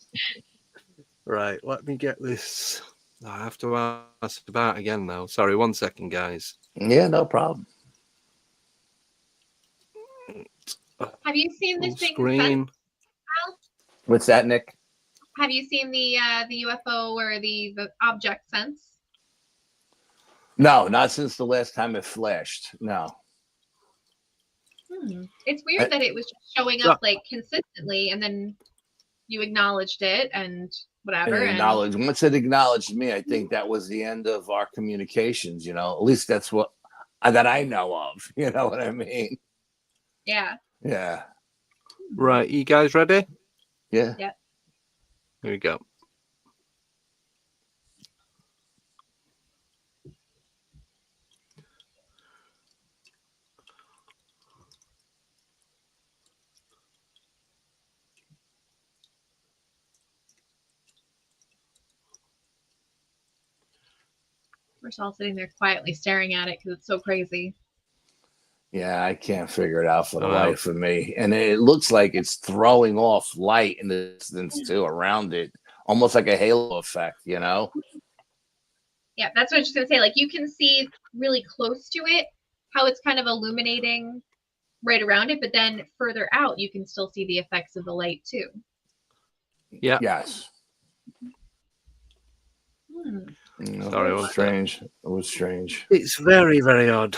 Right, let me get this. I have to ask about again now. Sorry, 1 second, guys. Yeah, no problem. Have you seen this thing? Screen. What's that, Nick? Have you seen the UFO or the object sense? No, not since the last time it flashed. No. It's weird that it was just showing up like consistently, and then you acknowledged it and whatever. Once it acknowledged me, I think that was the end of our communications. You know, at least that's what that I know of. You know what I mean? Yeah. Yeah. Right, you guys ready? Yeah. Yeah. Here we go. We're just all sitting there quietly staring at it because it's so crazy. Yeah, I can't figure it out for the life of me. And it looks like it's throwing off light in the distance too around it, almost like a halo effect, you know? Yeah, that's what I was just gonna say. Like, you can see really close to it how it's kind of illuminating right around it, but then further out you can still see the effects of the light too. Yeah. Yes. Sorry, it was strange. It was strange. It's very, very odd.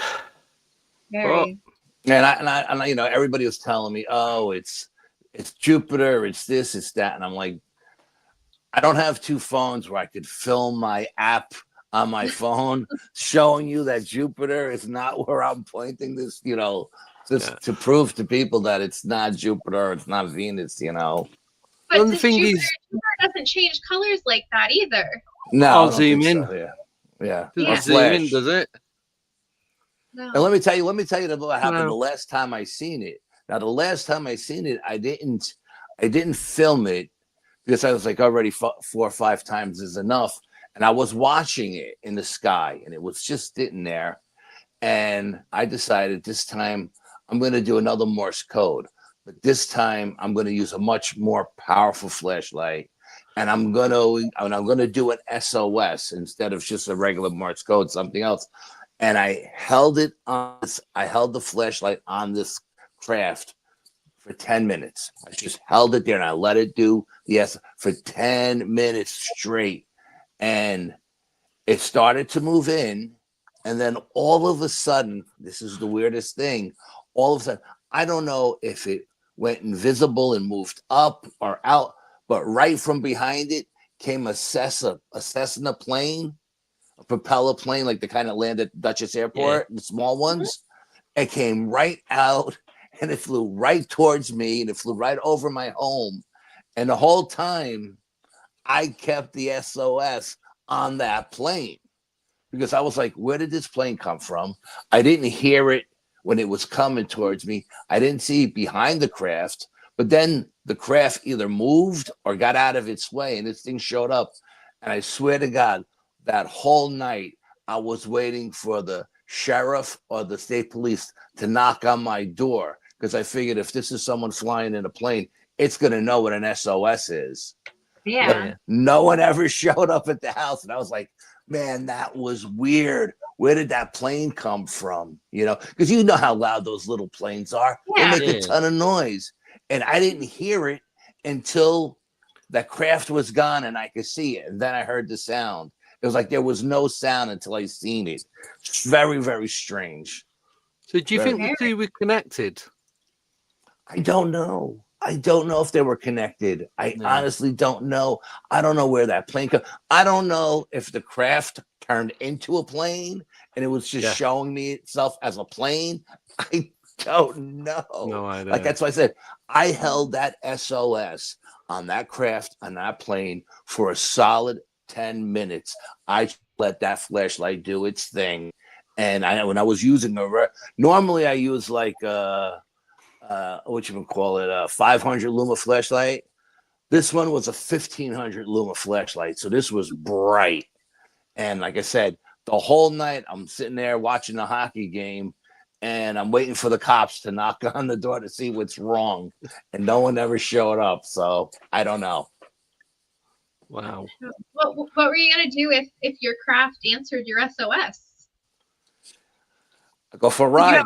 Very. And I, you know, everybody was telling me, oh, it's Jupiter, it's this, it's that, and I'm like, I don't have two phones where I could film my app on my phone showing you that Jupiter is not where I'm pointing this, you know, just to prove to people that it's not Jupiter, it's not Venus, you know. But the thing Jupiter doesn't change colors like that either. No, I'll zoom in. So. Yeah. Doesn't zoom in, does it? No. And let me tell you what happened the last time I seen it. Now, the last time I seen it, I didn't film it because I was like, already 4 or 5 times is enough. And I was watching it in the sky, and it was just sitting there. And I decided this time I'm going to do another Morse code, but this time I'm going to use a much more powerful flashlight, and I'm going to do an SOS instead of just a regular Morse code, something else. And I held the flashlight on this craft for 10 minutes. I just held it there and I let it do for 10 minutes straight. And it started to move in. And then all of a sudden, this is the weirdest thing. All of a sudden, I don't know if it went invisible and moved up or out, but right from behind it came a Cessna plane, a propeller plane, like the kind that landed at Dutchess Airport, the small ones. It came right out and it flew right towards me and it flew right over my home. And the whole time I kept the SOS on that plane because I was like, where did this plane come from? I didn't hear it when it was coming towards me. I didn't see it behind the craft, but then the craft either moved or got out of its way and this thing showed up. And I swear to God, that whole night I was waiting for the sheriff or the state police to knock on my door because I figured if this is someone flying in a plane, it's going to know what an SOS is. Yeah. But no one ever showed up at the house. And I was like, man, that was weird. Where did that plane come from? You know, because you know how loud those little planes are. Yeah. They make a ton of noise. And I didn't hear it until that craft was gone and I could see it. And then I heard the sound. It was like there was no sound until I seen it. It's very, very strange. So do you think the two were connected? I don't know. I don't know if they were connected. I honestly don't know. I don't know where that plane came. I don't know if the craft turned into a plane and it was just showing me itself as a plane. I don't know. No idea. Like that's why I said I held that SOS on that craft, on that plane for a solid 10 minutes. I let that flashlight do its thing. And when I was using normally I use like what you would call it, a 500 luma flashlight. This one was a 1500 luma flashlight, so this was bright. And like I said, the whole night I'm sitting there watching the hockey game, and I'm waiting for the cops to knock on the door to see what's wrong, and no one ever showed up. So I don't know. Wow. What were you gonna do if your craft answered your SOS? I go for a ride.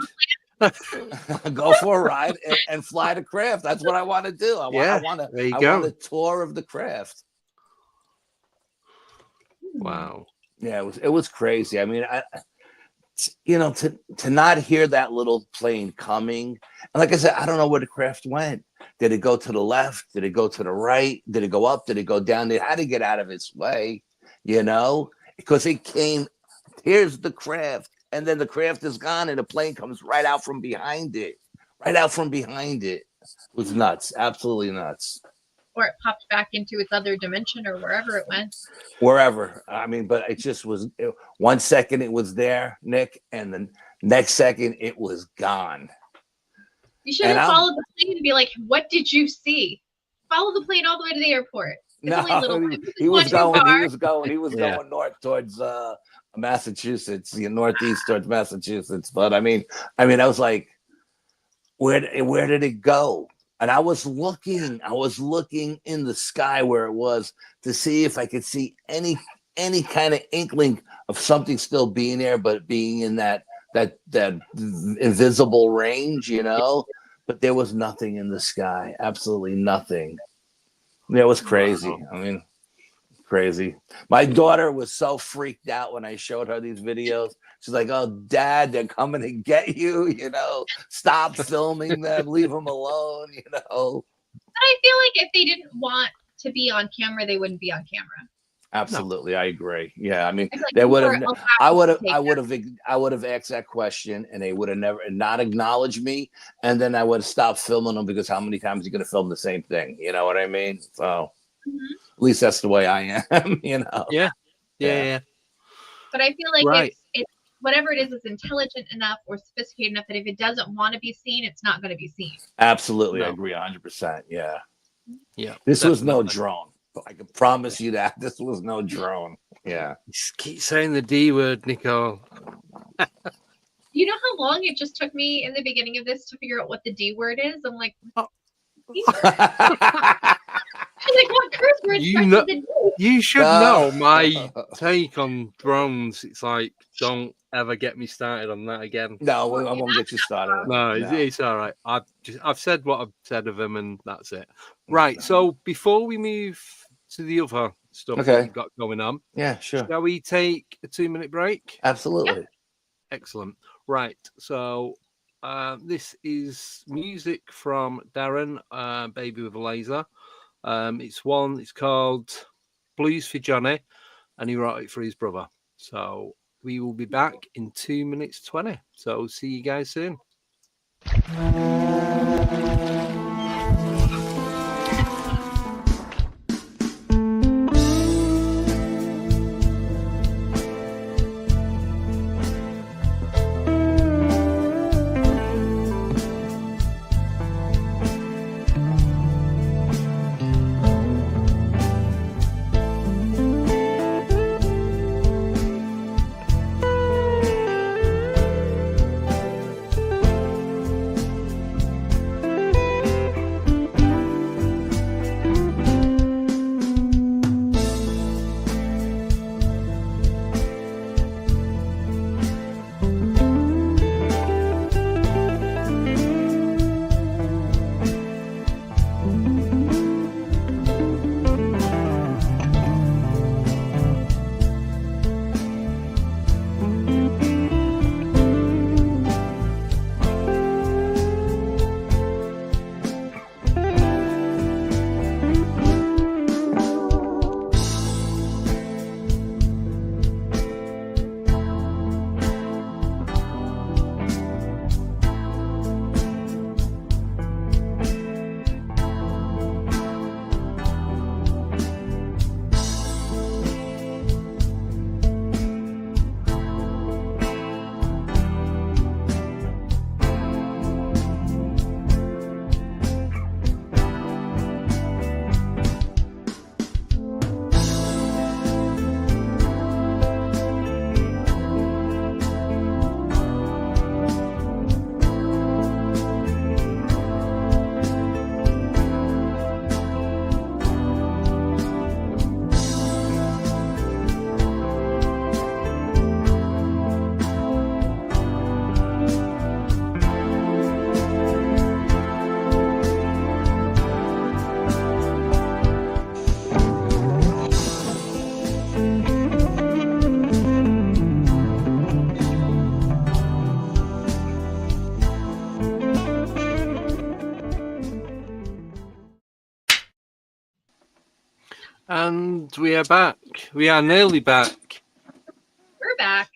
Go for a ride and fly the craft. That's what I want to do. I want a tour of the craft. Wow. Yeah, it was crazy. I mean, to not hear that little plane coming, and like I said, I don't know where the craft went. Did it go to the left? Did it go to the right? Did it go up? Did it go down? It had to get out of its way, because it came. Here's the craft, and then the craft is gone, and the plane comes right out from behind it. It was nuts, absolutely nuts. Or it popped back into its other dimension, or wherever it went. Wherever. I mean, but it just was. 1 second it was there, Nick, and the next second it was gone. You should have followed the plane and be like, "What did you see?" Follow the plane all the way to the airport. It's only a little bit. He was going north towards Massachusetts, northeast towards Massachusetts. But I mean, I was like, where did it go? And I was looking in the sky where it was to see if I could see any kind of inkling of something still being there, but being in that invisible range, But there was nothing in the sky, absolutely nothing. It was crazy. Wow. I mean, crazy. My daughter was so freaked out when I showed her these videos. She's like, "Oh, Dad, they're coming to get you, Stop filming them, leave them alone, But I feel like if they didn't want to be on camera, they wouldn't be on camera. Absolutely, no. I agree. Yeah, I mean, like they would have. I would have asked that question, and they would have never not acknowledged me, and then I would have stopped filming them, because how many times are you going to film the same thing? You know what I mean? So, at least that's the way I am. Yeah. But I feel like it's whatever it is intelligent enough or sophisticated enough that if it doesn't want to be seen, it's not going to be seen. Absolutely, I agree 100%. Yeah. This definitely. Was no drone. I can promise you that this was no drone. Yeah. Just keep saying the D word, Nicole. You know how long it just took me in the beginning of this to figure out what the D word is? I'm like, like, what curse word starts with the D? You should know my take on drones. It's like, don't ever get me started on that again. No, I won't get you started. No, it's all right. I've said what I've said of them, and that's it. Right. So before we move to the other stuff that we've got going on, sure. Shall we take a 2-minute break? Absolutely. Excellent. Right. So this is music from Darren, Baby with a Laser. It's called Blues for Johnny, and he wrote it for his brother. So we will be back in 2 minutes 20. So see you guys soon. we are back. We are nearly back. We're back.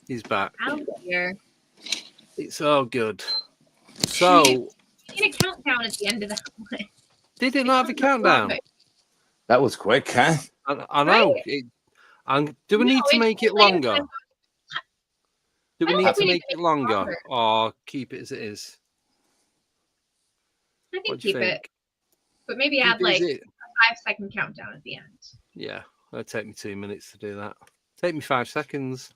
He's back. Out here. It's all good. So, We need a countdown at the end of the one. did it not have a countdown? That was quick, huh? I know. Right? Do we need to make it longer? Do we I need think to we need make to it make it longer longer. or keep it as it is? I think What do you keep think? it. But maybe Keep add it as like it? a 5-second countdown at the end. Yeah, it'll take me 2 minutes to do that. Take me 5 seconds.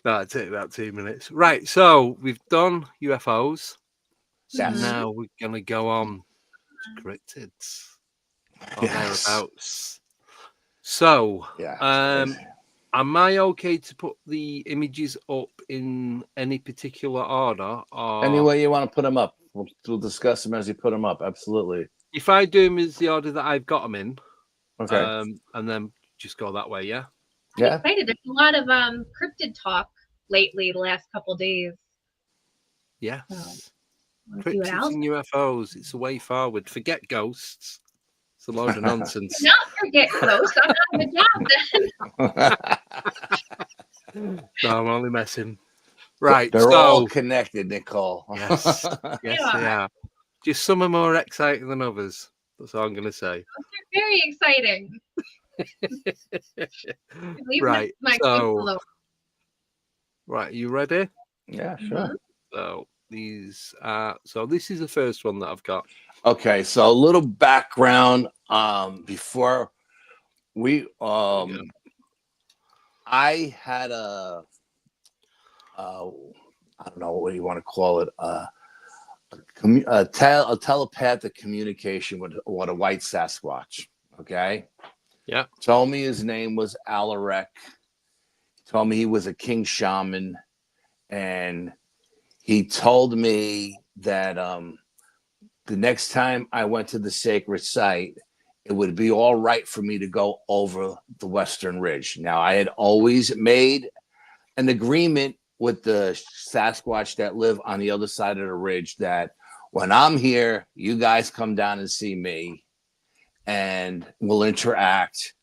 No, it'll take about 2 minutes. Right, so we've done UFOs. So Yes. now we're going to go on to cryptids or thereabouts. So, am I okay to put the images up in any particular order? Or Any way you want to put them up. We'll discuss them as you put them up. Absolutely. if I do them as the order that I've got them in, Okay. and then just go that way, yeah? I'm excited. There's a lot of cryptid talk lately the last couple days. Yes. Let's see what Cryptids else. and UFOs. It's a way forward. Forget ghosts. It's a load of nonsense. Do not forget ghosts. I'm not a job then. No, I'm only messing. Right. They're all connected, Nicole. Yes. Yes, they are. Just some are more exciting than others. That's all I'm going to say. They're very exciting. Leave Right. my ghosts alone. Right. You ready? Yeah, sure. Mhm. So these are. So this is the first one that I've got. Okay, so a little background before we I had a I don't know what you want to call it, a telepathic communication with a white Sasquatch. Okay. Yeah. Told me his name was Alaric. Told me he was a king shaman, and he told me that the next time I went to the sacred site, it would be all right for me to go over the Western Ridge. Now, I had always made an agreement with the Sasquatch that live on the other side of the ridge that when I'm here, you guys come down and see me and we'll interact.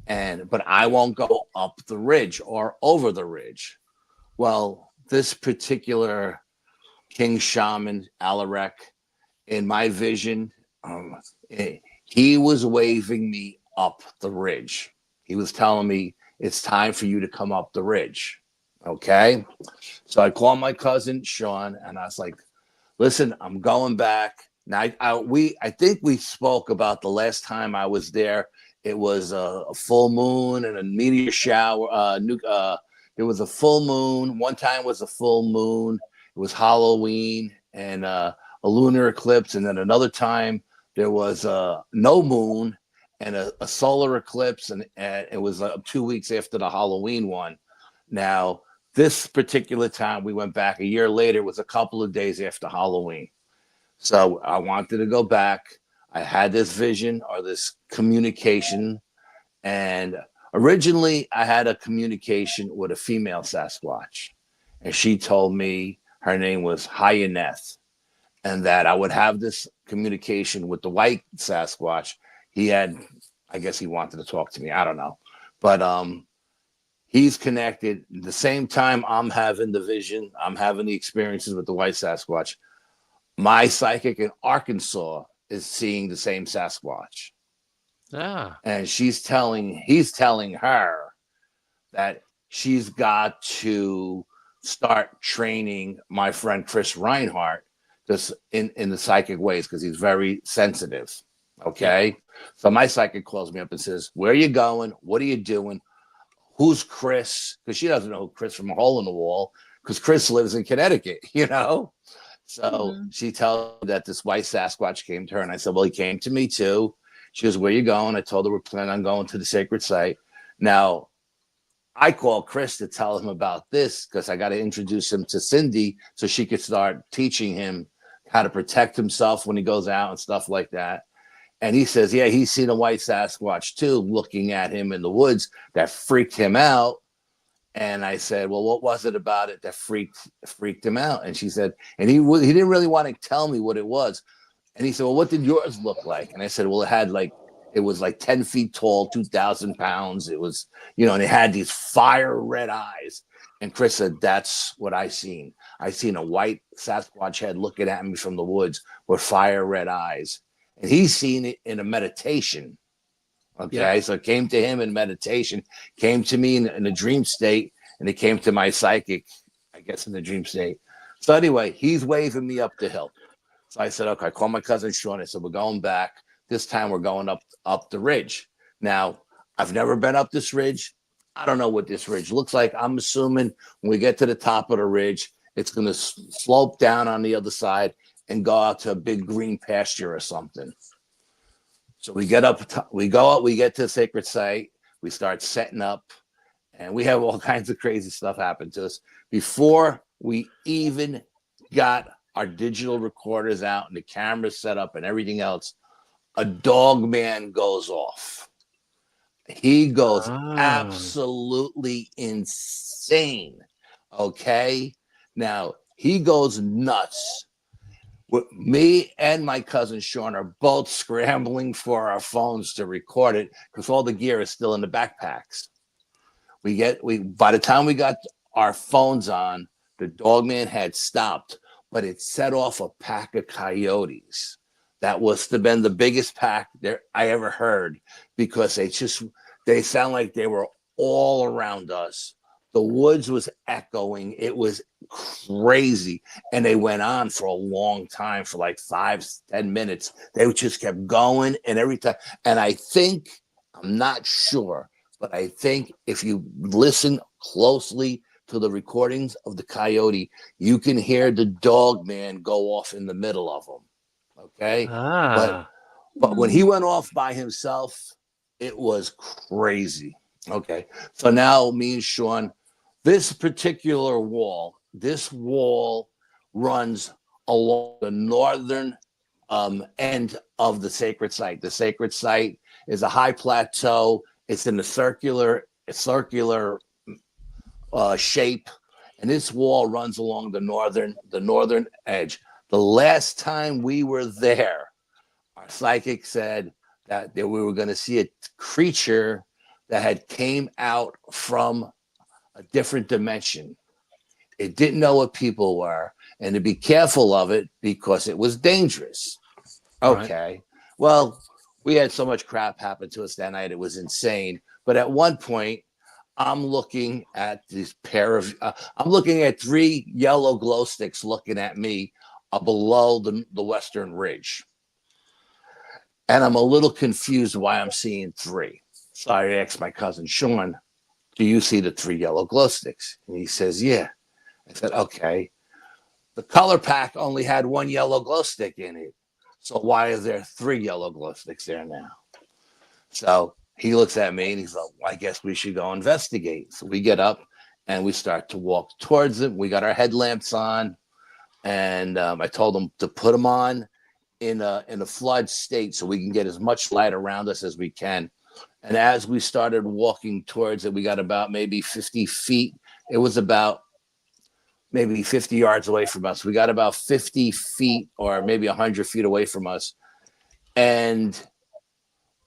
But I won't go up the ridge or over the ridge. Well, this particular king shaman, Alaric, in my vision, he was waving me up the ridge. He was telling me it's time for you to come up the ridge. Okay. So I called my cousin Sean and I was like, listen, I'm going back. Now I think we spoke about the last time I was there. It was a full moon and a meteor shower. There was a full moon. One time was a full moon. It was Halloween and a lunar eclipse. And then another time there was no moon and a solar eclipse. And it was 2 weeks after the Halloween one. Now, this particular time we went back a year later. It was a couple of days after Halloween. So I wanted to go back. I had this vision or this communication. And originally I had a communication with a female Sasquatch. And she told me her name was Hyaneth. And that I would have this communication with the white Sasquatch. I guess he wanted to talk to me. I don't know. But he's connected. The same time I'm having the vision, I'm having the experiences with the white Sasquatch. My psychic in Arkansas is seeing the same Sasquatch. And he's telling her that she's got to start training my friend Chris Reinhardt just in the psychic ways because he's very sensitive. Okay. So my psychic calls me up and says, where are you going? What are you doing? Who's Chris? Because she doesn't know Chris from a hole in the wall because Chris lives in Connecticut, you know? So she tells me that this white Sasquatch came to her. And I said, well, he came to me too. She goes, where you going? I told her we're planning on going to the sacred site. Now, I called Chris to tell him about this because I got to introduce him to Cindy so she could start teaching him how to protect himself when he goes out and stuff like that. And he says, yeah, he's seen a white Sasquatch too, looking at him in the woods that freaked him out. And I said, well, what was it about it that freaked him out? And she said, and he didn't really want to tell me what it was. And he said, well, what did yours look like? And I said, well, it was like 10 feet tall, 2,000 pounds. It was, and it had these fire red eyes. And Chris said, that's what I seen. I seen a white Sasquatch head looking at me from the woods with fire red eyes. And he's seen it in a meditation. Okay. So it came to him in meditation, came to me in a dream state, and it came to my psychic, I guess, in the dream state. So anyway, he's waving me up the hill. So I said, okay, I called my cousin Sean. I said, we're going back. This time we're going up the ridge. Now, I've never been up this ridge. I don't know what this ridge looks like. I'm assuming when we get to the top of the ridge, it's going to slope down on the other side and go out to a big green pasture or something. So we get up, we go up, we get to the sacred site. We start setting up, and we have all kinds of crazy stuff happen to us. Before we even got our digital recorders out and the cameras set up and everything else, a dog man goes off. He goes absolutely insane. Okay. Now he goes nuts. Me and my cousin Sean are both scrambling for our phones to record it because all the gear is still in the backpacks. By the time we got our phones on, the dog man had stopped, but it set off a pack of coyotes. That was to been the biggest pack I ever heard, because they sound like they were all around us. The woods was echoing. It was crazy. And they went on for a long time, for like 5-10 minutes. They just kept going, and every time. And I'm not sure, but I think if you listen closely to the recordings of the coyote, you can hear the dog man go off in the middle of them. Okay. But when he went off by himself, it was crazy. Okay. So now me and Sean, this particular wall runs along the northern end of the sacred site. The sacred site is a high plateau. It's in a circular shape, and this wall runs along the northern edge. The last time we were there, our psychic said that we were going to see a creature that had came out from a different dimension. It didn't know what people were, and to be careful of it because it was dangerous. Okay. Right. Well, we had so much crap happen to us that night. It was insane. But at one point, I'm looking at this I'm looking at 3 yellow glow sticks looking at me below the western ridge. And I'm a little confused why I'm seeing 3. So I asked my cousin Sean, do you see the 3 yellow glow sticks? And he says, yeah. I said, okay. The color pack only had 1 yellow glow stick in it. So why is there 3 yellow glow sticks there now? So he looks at me and he's like, well, I guess we should go investigate. So we get up and we start to walk towards it. We got our headlamps on, and I told him to put them on in a flood state so we can get as much light around us as we can. And as we started walking towards it, we got about maybe 50 feet. It was about maybe 50 yards away from us. We got about 50 feet or maybe 100 feet away from us. And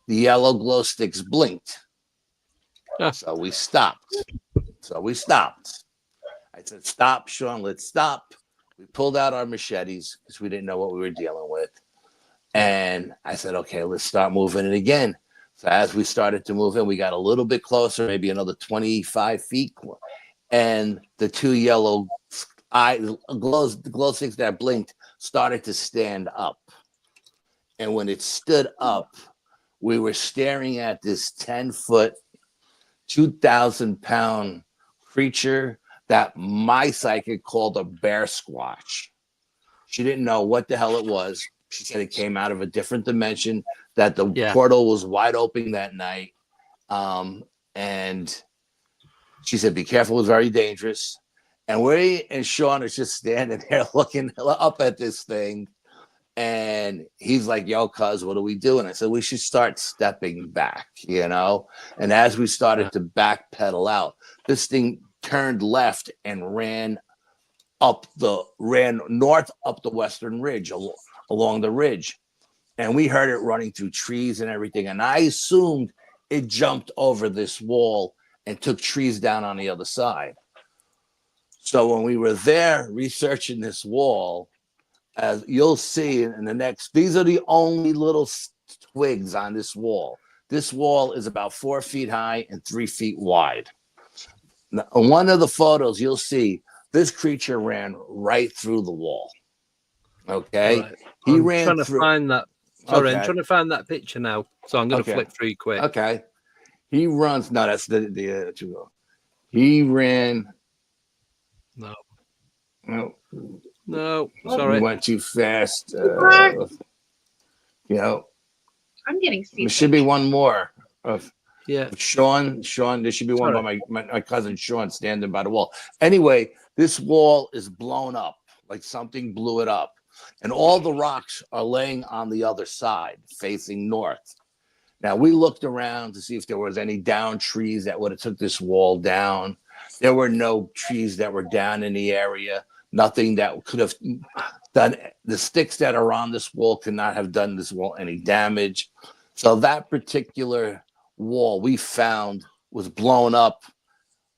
the yellow glow sticks blinked. So we stopped. I said, stop, Sean, let's stop. We pulled out our machetes because we didn't know what we were dealing with. And I said, okay, let's start moving it again. So as we started to move in, we got a little bit closer, maybe another 25 feet. And the 2 yellow glow sticks that blinked started to stand up. And when it stood up, we were staring at this 10-foot, 2,000-pound creature that my psychic called a bear squatch. She didn't know what the hell it was. She said it came out of a different dimension, that the portal was wide open that night. And she said, be careful, it was very dangerous. And we and Sean are just standing there looking up at this thing. And he's like, yo, cuz, what do we do? And I said, we should start stepping back, And as we started to backpedal out, this thing turned left and ran north up the western ridge along the ridge. And we heard it running through trees and everything. And I assumed it jumped over this wall and took trees down on the other side. So when we were there researching this wall, as you'll see in the next, these are the only little twigs on this wall. This wall is about 4 feet high and 3 feet wide. Now, on one of the photos, you'll see this creature ran right through the wall. Okay. Right. He I'm ran trying through. to find that. Sorry, Okay. I'm trying to find that picture now. So I'm going to flip through quick. Okay. He runs. No, that's he ran. No. No. No, sorry. We went too fast. What? You know, I'm getting there seasick. should be one more of Yeah. Sean. There should be one by my cousin Sean standing by the wall. Anyway, this wall is blown up, like something blew it up. And all the rocks are laying on the other side, facing north. Now, we looked around to see if there was any down trees that would have took this wall down. There were no trees that were down in the area. Nothing that could have done. The sticks that are on this wall could not have done this wall any damage. So that particular wall we found was blown up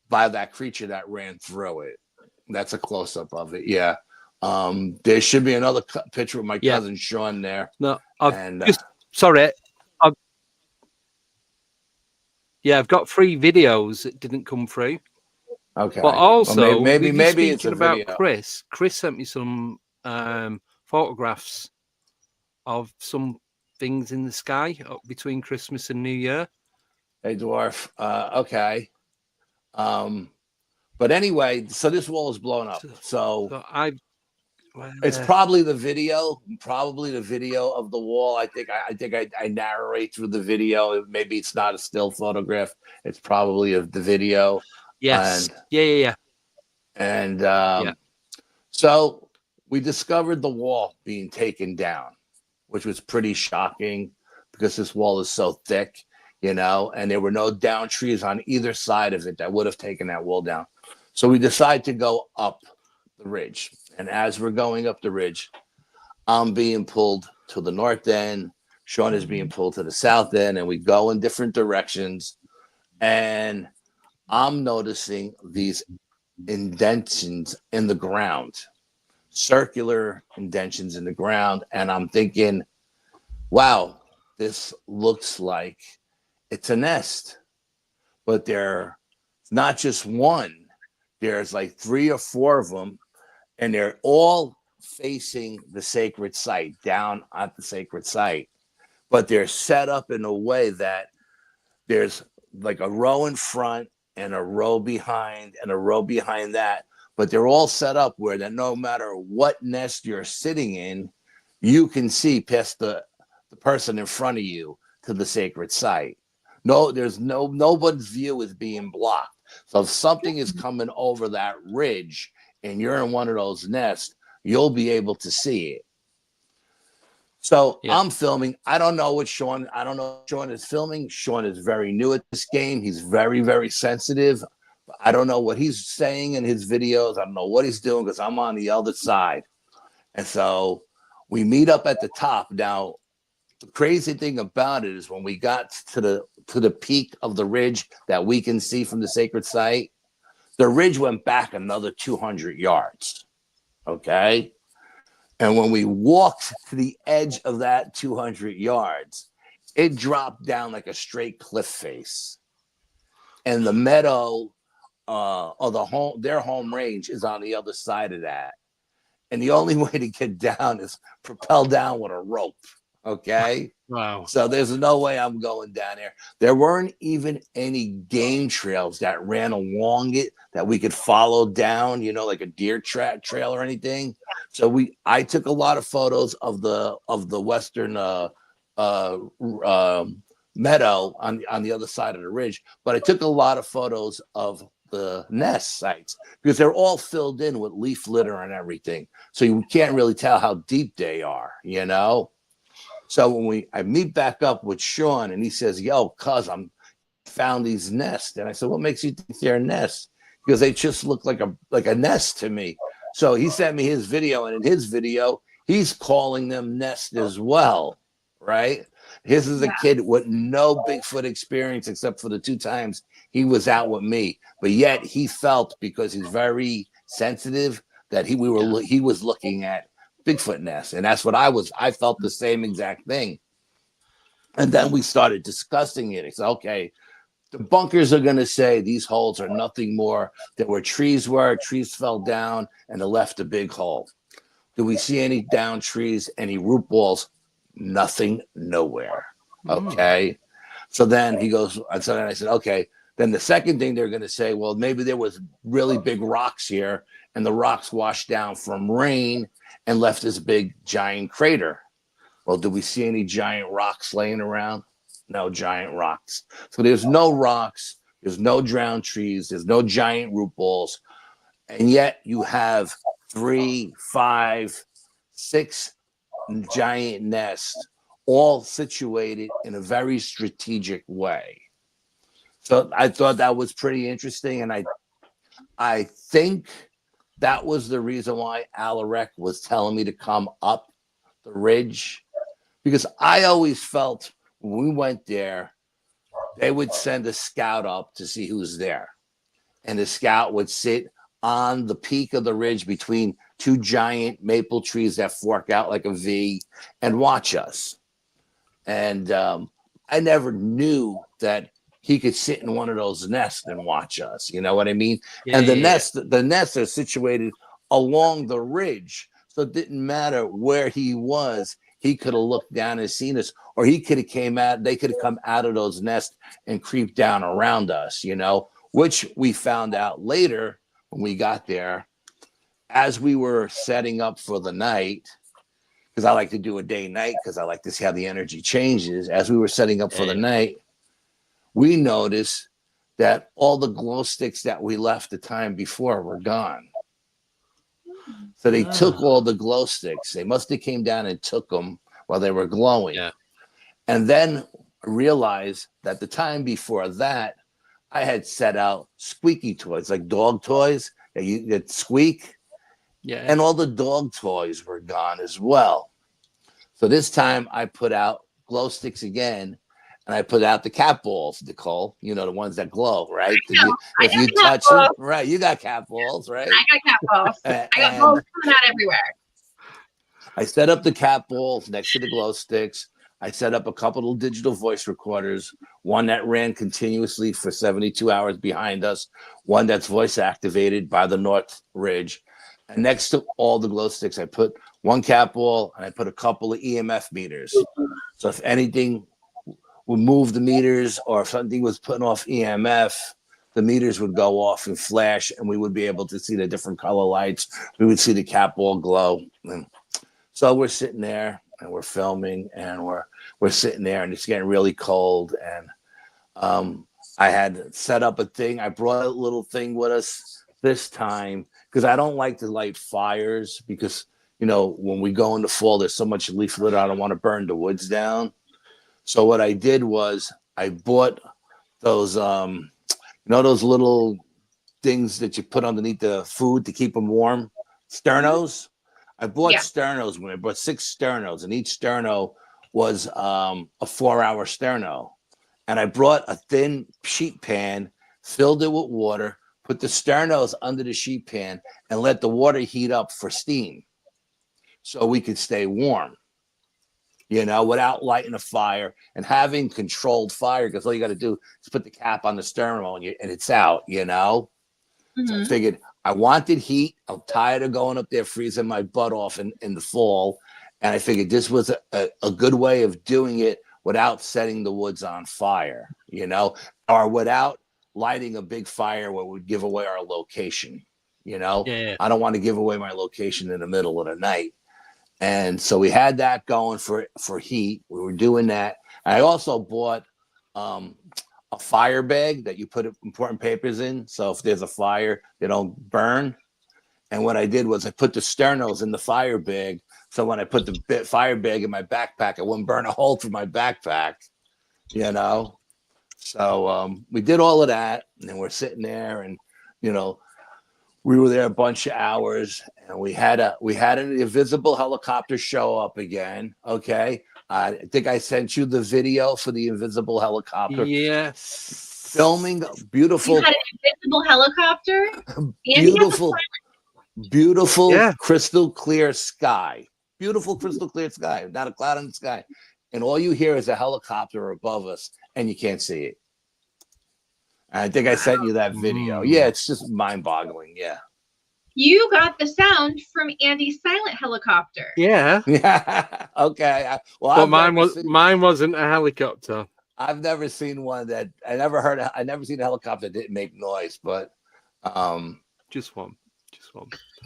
by that creature that ran through it. That's a close-up of it, yeah. There should be another picture of my cousin Sean there. No, sorry. I've got 3 videos that didn't come through. Okay. But also, well, maybe it's a about video. Chris. Chris sent me some photographs of some things in the sky between Christmas and New Year. Hey, dwarf. Okay. But anyway, so this wall is blown up. So it's probably the video of the wall. I think I narrate through the video. Maybe it's not a still photograph. It's probably of the video. Yes. Yeah. And so we discovered the wall being taken down, which was pretty shocking because this wall is so thick, and there were no down trees on either side of it that would have taken that wall down. So we decided to go up the ridge. And as we're going up the ridge, I'm being pulled to the north end. Sean is being pulled to the south end, and we go in different directions. And I'm noticing these indentions in the ground, circular indentions in the ground. And I'm thinking, wow, this looks like it's a nest. But there's not just one. There's like 3 or 4 of them, and they're all facing the sacred site, down at the sacred site. But they're set up in a way that there's like a row in front and a row behind and a row behind that. But they're all set up where that no matter what nest you're sitting in, you can see past the person in front of you to the sacred site. Nobody's view is being blocked. So if something is coming over that ridge and you're in one of those nests, you'll be able to see it. So I'm filming. I don't know what Sean is filming. Sean is very new at this game. He's very, very sensitive. I don't know what he's saying in his videos. I don't know what he's doing because I'm on the other side. And so we meet up at the top. Now, the crazy thing about it is when we got to the peak of the ridge that we can see from the sacred site, the ridge went back another 200 yards. Okay. And when we walked to the edge of that 200 yards, it dropped down like a straight cliff face. And the meadow or their home range is on the other side of that. And the only way to get down is propel down with a rope. Okay. Wow. So there's no way I'm going down there. There weren't even any game trails that ran along it that we could follow down, like a deer trail or anything. So I took a lot of photos of the western meadow on the other side of the ridge, but I took a lot of photos of the nest sites because they're all filled in with leaf litter and everything. So you can't really tell how deep they are, So when I meet back up with Sean and he says, yo, cuz I found these nests. And I said, what makes you think they're nests? Because they just look like a nest to me. So he sent me his video, and in his video, he's calling them nests as well, right? His is a kid with no Bigfoot experience except for the 2 times he was out with me, but yet he felt, because he's very sensitive, that he was looking at Bigfoot nests, and that's what I felt the same exact thing. And then we started discussing it. It's okay. The bunkers are going to say these holes are nothing more than where trees were. Trees fell down and it left a big hole. Do we see any down trees, any root balls? Nothing, nowhere. Okay. So then he goes, and so then I said, okay. Then the second thing they're going to say, well, maybe there was really big rocks here and the rocks washed down from rain and left this big giant crater. Well, do we see any giant rocks laying around? No giant rocks. So there's no rocks, there's no drowned trees, there's no giant root balls. And yet you have 3, 5, 6 giant nests, all situated in a very strategic way. So I thought that was pretty interesting. And I think that was the reason why Alaric was telling me to come up the ridge, because I always felt when we went there, they would send a scout up to see who's there. And the scout would sit on the peak of the ridge between 2 giant maple trees that fork out like a V and watch us. And I never knew that he could sit in one of those nests and watch us. You know what I mean? Yeah, and the nests are situated along the ridge. So it didn't matter where he was. He could have looked down and seen us, or he could have they could have come out of those nests and creeped down around us, you know, which we found out later when we got there, as we were setting up for the night, because I like to do a day night because I like to see how the energy changes. As we were setting up for the night, we noticed that all the glow sticks that we left the time before were gone. So they took all the glow sticks. They must have came down and took them while they were glowing. Yeah. And then realized that the time before that, I had set out squeaky toys, like dog toys that squeak. Yeah. And all the dog toys were gone as well. So this time I put out glow sticks again, and I put out the cat balls, Nicole, you know, the ones that glow, right? If you touch them, right, you got cat balls, right? I got cat balls. I got balls coming out everywhere. I set up the cat balls next to the glow sticks. I set up a couple of digital voice recorders, one that ran continuously for 72 hours behind us, one that's voice activated by the North Ridge. And next to all the glow sticks, I put one cat ball and I put a couple of EMF meters. So if anything would move the meters, or if something was putting off EMF, the meters would go off and flash, and we would be able to see the different color lights. We would see the cat ball glow. And so we're sitting there and we're filming, and we're sitting there, and it's getting really cold. And I had set up a thing. I brought a little thing with us this time because I don't like to light fires, because, you know, when we go in the fall, there's so much leaf litter. I don't want to burn the woods down. So what I did was I bought those, those little things that you put underneath the food to keep them warm, sternos. I bought sternos when I bought 6 sternos, and each sterno was a 4-hour sterno. And I brought a thin sheet pan, filled it with water, put the sternos under the sheet pan, and let the water heat up for steam so we could stay warm, you know, without lighting a fire and having controlled fire, because all you got to do is put the cap on the sterno and it's out, you know. So I figured I wanted heat. I'm tired of going up there freezing my butt off in the fall. And I figured this was a good way of doing it without setting the woods on fire, you know, or without lighting a big fire where would give away our location, you know. I don't want to give away my location in the middle of the night. And so we had that going for heat. We were doing that. I also bought a fire bag that you put important papers in, so if there's a fire, they don't burn. And what I did was I put the sternos in the fire bag, so when I put the fire bag in my backpack, it wouldn't burn a hole through my backpack, you know. So we did all of that, and then we're sitting there, and, you know, we were there a bunch of hours, and we had an invisible helicopter show up again. Okay, I think I sent you the video for the invisible helicopter. Yes. Filming beautiful. You had an invisible helicopter. Beautiful, Yeah. crystal clear sky. Beautiful, crystal clear sky. Not a cloud in the sky, and all you hear is a helicopter above us, and you can't see it. I think I sent you that video. Yeah, it's just mind-boggling. Yeah. You got the sound from Andy's silent helicopter. Yeah. Yeah. Okay. Well, but mine wasn't a helicopter. I've never seen one that I never seen a helicopter that didn't make noise, but just one.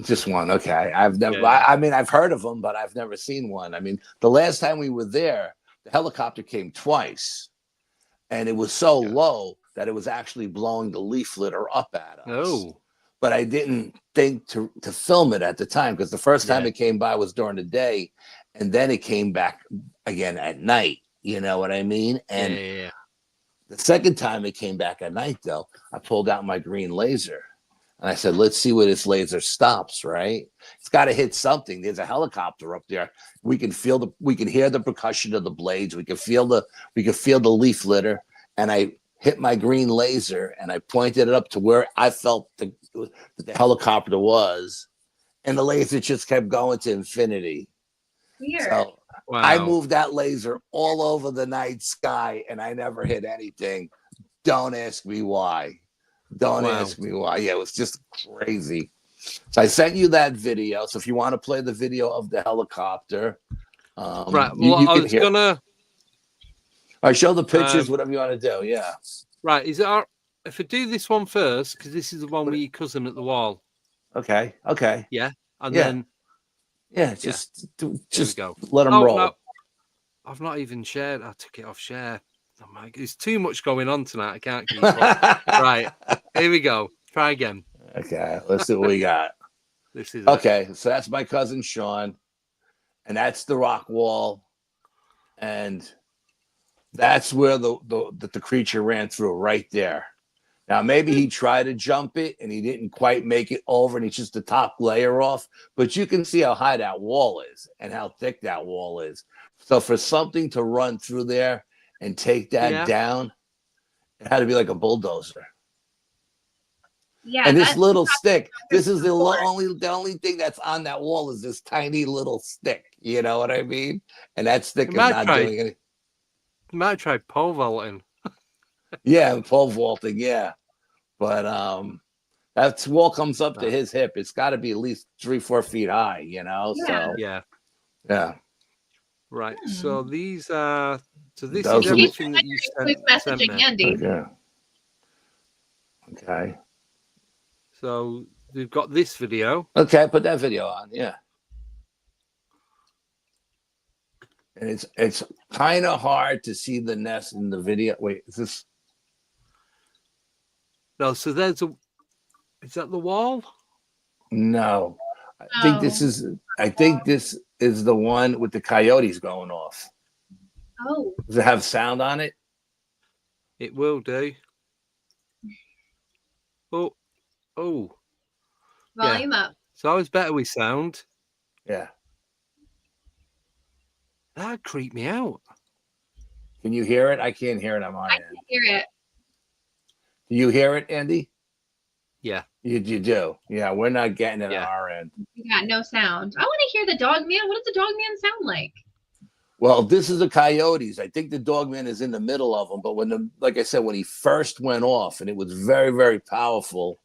Just one. Okay. I've never. Yeah. I mean, I've heard of them, but I've never seen one. I mean, the last time we were there, the helicopter came twice, and it was so low that it was actually blowing the leaf litter up at us. Oh. But I didn't think to film it at the time, because the first time it came by was during the day, and then it came back again at night. You know what I mean? And the second time it came back at night, though, I pulled out my green laser. And I said, let's see where this laser stops, right? It's got to hit something. There's a helicopter up there. We can hear the percussion of the blades. We can feel the leaf litter. And I hit my green laser and I pointed it up to where I felt the helicopter was. And the laser just kept going to infinity. Weird. So I moved that laser all over the night sky and I never hit anything. Don't ask me why. Don't ask me why. Yeah, it was just crazy. So I sent you that video. So if you want to play the video of the helicopter, right. Well, I was gonna. I show the pictures, whatever you want to do. Yeah. Right. Is it if I do this one first, because this is the one with your cousin at the wall. Okay. Yeah. And then. Yeah. Just go. Let them roll. No. I've not even shared. I took it off share. Oh my God, there's too much going on tonight. I can't keep up. Right, here we go. Try again. Okay, let's see what we got. This is okay. So that's my cousin Sean, and that's the rock wall, and that's where the creature ran through right there. Now maybe he tried to jump it and he didn't quite make it over, and he's just the top layer off. But you can see how high that wall is and how thick that wall is. So for something to run through there and take that down, it had to be like a bulldozer. Yeah. And this little stick, this is the only thing that's on that wall is this tiny little stick. You know what I mean? And that stick is not doing anything. You might try pole vaulting. Yeah, pole vaulting, yeah. But that wall comes up to his hip. It's got to be at least 3-4 feet high, you know? Yeah. So yeah. Right. So these are this Those is everything that you sent me. Andy. Okay. So we've got this video. Okay, put that video on, yeah. And it's kind of hard to see the nest in the video. Wait, is this? No, so is that the wall? No. I think this is the one with the coyotes going off. Oh. Does it have sound on it? It will do. Oh. Volume up. It's always better with sound. Yeah. That creeped me out. Can you hear it? I can't hear it on my end. I can hear it. Do you hear it, Andy? Yeah. You do. Yeah, we're not getting it on our end. We got no sound. I want to hear the dog man. What does the dog man sound like? Well, this is the coyotes. I think the dog man is in the middle of them. But like I said, when he first went off, and it was very, very powerful,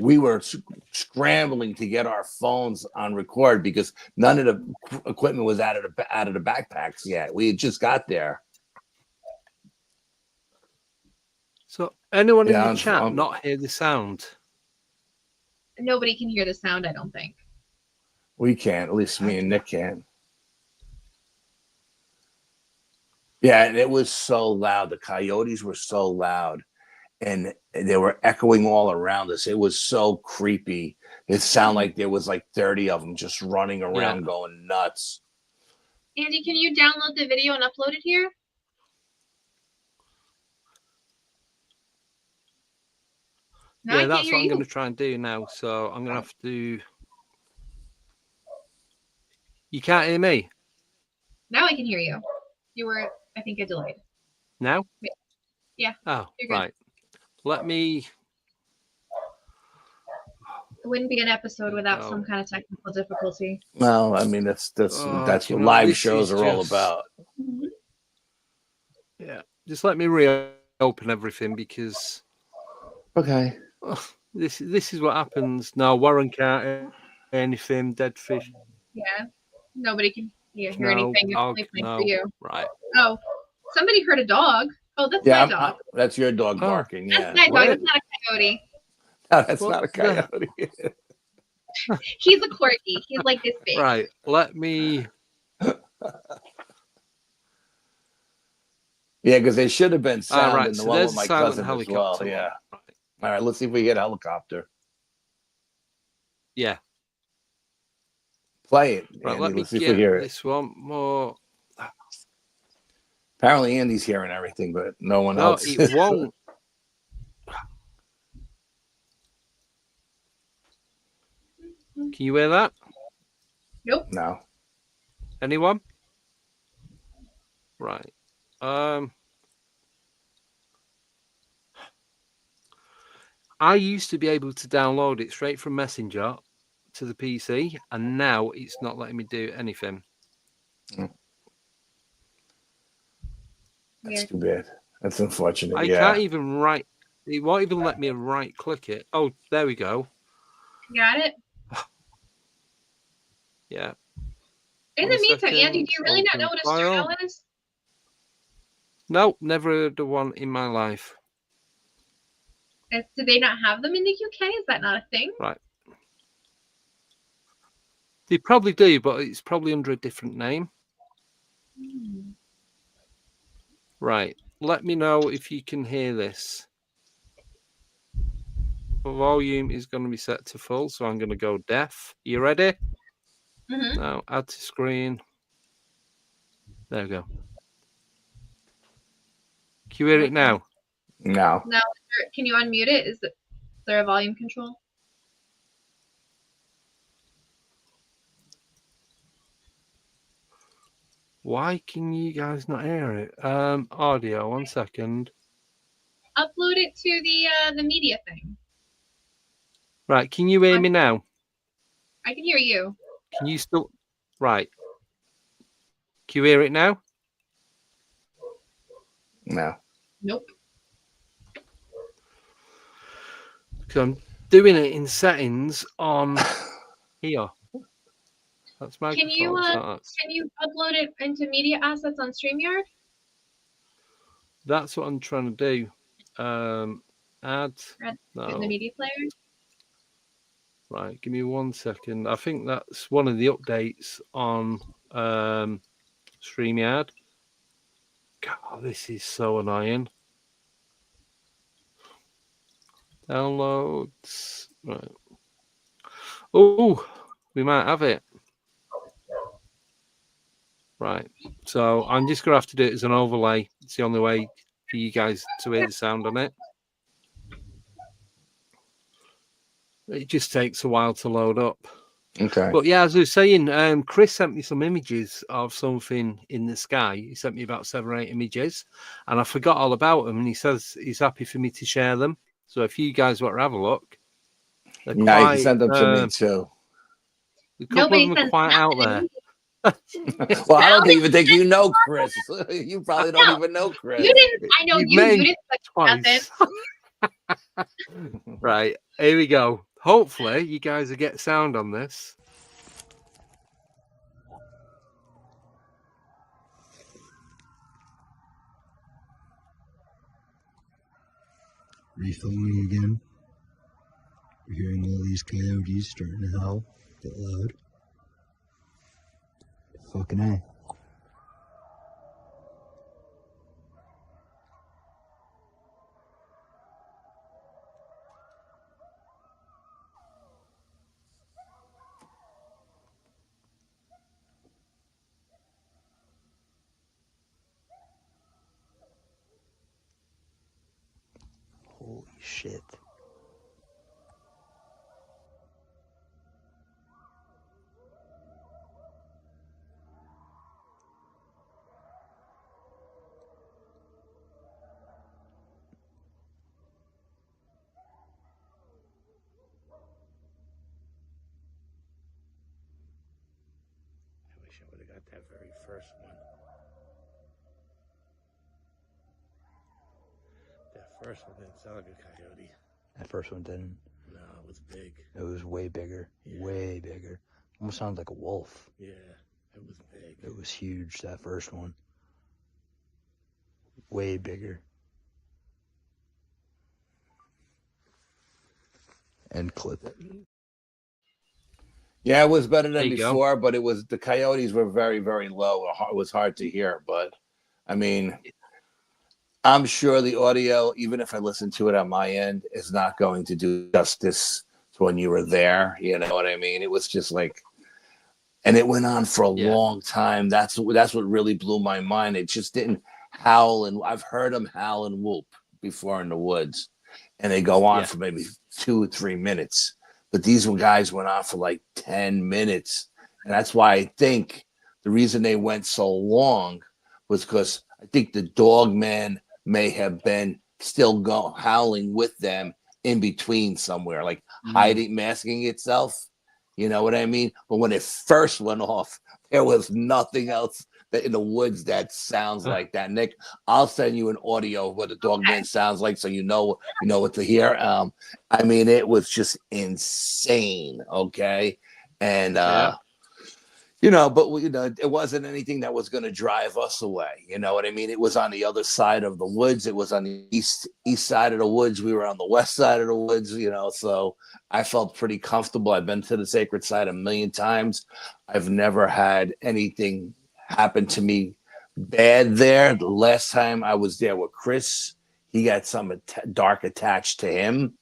we were scrambling to get our phones on record because none of the equipment was out of the backpacks yet. We had just got there. So anyone in the chat not hear the sound? Nobody can hear the sound, I don't think. We can. At least me and Nick can. Yeah, and it was so loud. The coyotes were so loud, and they were echoing all around us. It was so creepy. It sounded like there was like 30 of them just running around going nuts. Andy, can you download the video and upload it here? Now I Yeah, can't that's hear what I'm you. going to try and do now. So I'm going to have to. You can't hear me Now I can hear you. You were, I think, a delayed. now. Yeah. Oh, You're good. right. Let me. It wouldn't be an episode without go. some kind of technical difficulty. Well, I mean, that's Oh, what you know, live this shows is are all just- about. Yeah, just let me reopen everything because Okay. this is what happens. No, Warren can't hear anything. Dead fish. Yeah. Nobody can hear No, anything. It's dog, only playing no. for you. Right. Oh, somebody heard a dog. Oh, that's Yeah, my dog. that's your dog Oh. barking. Yeah. That's my dog. Where? That's not a coyote. No, that's What not a the- coyote. He's a corgi. He's like this big. Right. Let me. Yeah, because there should have been sound right. in the So one there's with a my silent cousin as helicopter. well. Yeah. Right. All right, let's see if we get a helicopter. Yeah. Play it, Right. Andy. Let me Let's see if we get hear it. this one more. Apparently, Andy's hearing everything, but no one No, else. it won't. Can you hear that? Nope. No. Anyone? Right. I used to be able to download it straight from Messenger to the PC, and now it's not letting me do anything. That's too bad. That's unfortunate. I can't even right. It won't even let me right click it. Oh, there we go. Got it? Yeah. In the meantime, Andy, do you really not know what a stereo is? No, never heard of one in my life. Do they not have them in the UK? Is that not a thing? Right. They probably do, but it's probably under a different name. Right. Let me know if you can hear this. The volume is going to be set to full, so I'm going to go deaf. You ready? Mm-hmm. Now, add to screen. There we go. Can you hear it now? No. Now, can you unmute it? Is there a volume control? Why can you guys not hear it? Audio, 1 second. Upload it to the media thing. Right, can you hear me now? I can hear you. Can you still... Right. Can you hear it now? No. Nope. Because I'm doing it in settings on here. That's my. Can you upload it into media assets on StreamYard? That's what I'm trying to do. Add. No. In the media player? Right, give me 1 second. I think that's one of the updates on StreamYard. God, this is so annoying. Downloads. Right. Oh, we might have it. Right. So I'm just going to have to do it as an overlay. It's the only way for you guys to hear the sound on it. It just takes a while to load up. Okay. But yeah, as I was saying, Chris sent me some images of something in the sky. He sent me about 7 or 8 images, and I forgot all about them. And he says he's happy for me to share them. So if you guys want to have a look, they're Yeah, you quite, can send them to me too. A couple of them are quite out there. Well, I don't even think you know Chris. You probably don't even know Chris. You didn't. I know you didn't twice. Right, here we go. Hopefully, you guys will get sound on this. Refilming again. We're hearing all these coyotes starting to howl, get loud. Fucking A. Holy shit. That very first one. That first one didn't sound like a coyote. That first one didn't. No, it was big. It was way bigger. Yeah. Way bigger. Almost sounded like a wolf. Yeah, it was big. It was huge, that first one. Way bigger. And clip it. Yeah, it was better There than you go. before, but it was the coyotes were very, very low. It was hard to hear, but I mean, I'm sure the audio, even if I listen to it on my end, is not going to do justice to when you were there. You know what I mean? It was just like, and it went on for a long time. That's what really blew my mind. It just didn't howl, and I've heard them howl and whoop before in the woods, and they go on for maybe 2 or 3 minutes. But these guys went on for like 10 minutes, and that's why I think the reason they went so long was because I think the dog man may have been still howling with them in between somewhere, like hiding, masking itself. You know what I mean? But when it first went off, there was nothing else in the woods that sounds like that. Nick, I'll send you an audio of what the dog man sounds like, so you know what to hear. I mean, it was just insane. Okay, and but it wasn't anything that was going to drive us away. You know what I mean? It was on the other side of the woods. It was on the east side of the woods. We were on the west side of the woods. So I felt pretty comfortable. I've been to the sacred site 1,000,000 times. I've never had anything happen to me bad there. The last time I was there with Chris, he got some dark attached to him,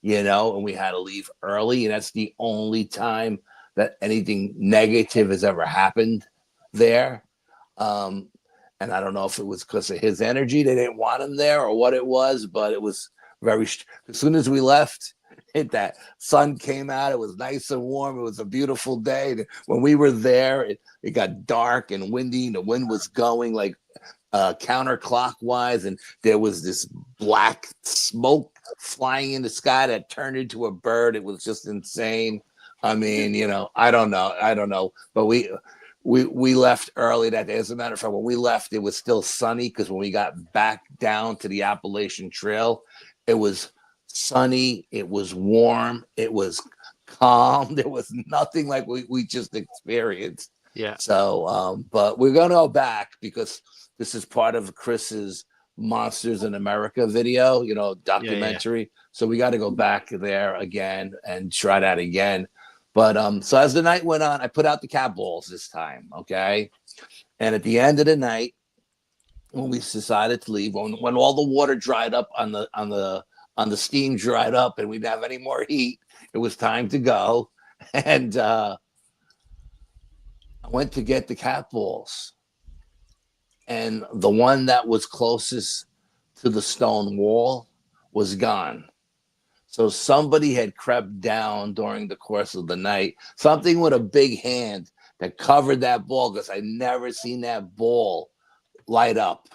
and we had to leave early. And that's the only time that anything negative has ever happened there. And I don't know if it was because of his energy, they didn't want him there, or what it was, but it was as soon as we left, that sun came out. It was nice and warm. It was a beautiful day. When we were there, it got dark and windy, and the wind was going like counterclockwise, and there was this black smoke flying in the sky that turned into a bird. It was just insane. I mean, I don't know, but we left early that day. As a matter of fact, when we left, it was still sunny, because when we got back down to the Appalachian Trail, it was sunny, it was warm, it was calm. There was nothing like we just experienced. Yeah. So, but we're gonna go back, because this is part of Chris's Monsters in America video, documentary. Yeah. So we got to go back there again and try that again. But so as the night went on, I put out the cat balls this time, okay? And at the end of the night, when we decided to leave, when all the water dried up on the steam dried up, and we didn't have any more heat, it was time to go. And I went to get the cat balls, and the one that was closest to the stone wall was gone. So somebody had crept down during the course of the night, something with a big hand that covered that ball, because I never seen that ball light up.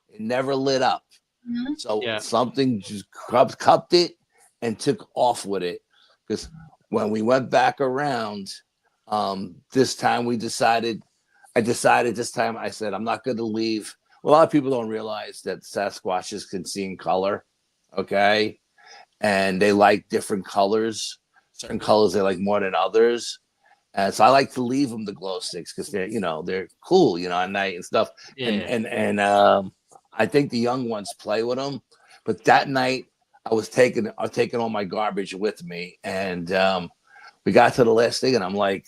It never lit up. Mm-hmm. So something just cupped it and took off with it. Because when we went back around, this time I decided this time, I said, I'm not going to leave. Well, a lot of people don't realize that Sasquatches can see in color. Okay. And they like different colors. Certain colors they like more than others. And so I like to leave them the glow sticks, because they're cool, at night and stuff. Yeah. And I think the young ones play with them. But that night I was taking all my garbage with me, and we got to the last thing, and I'm like,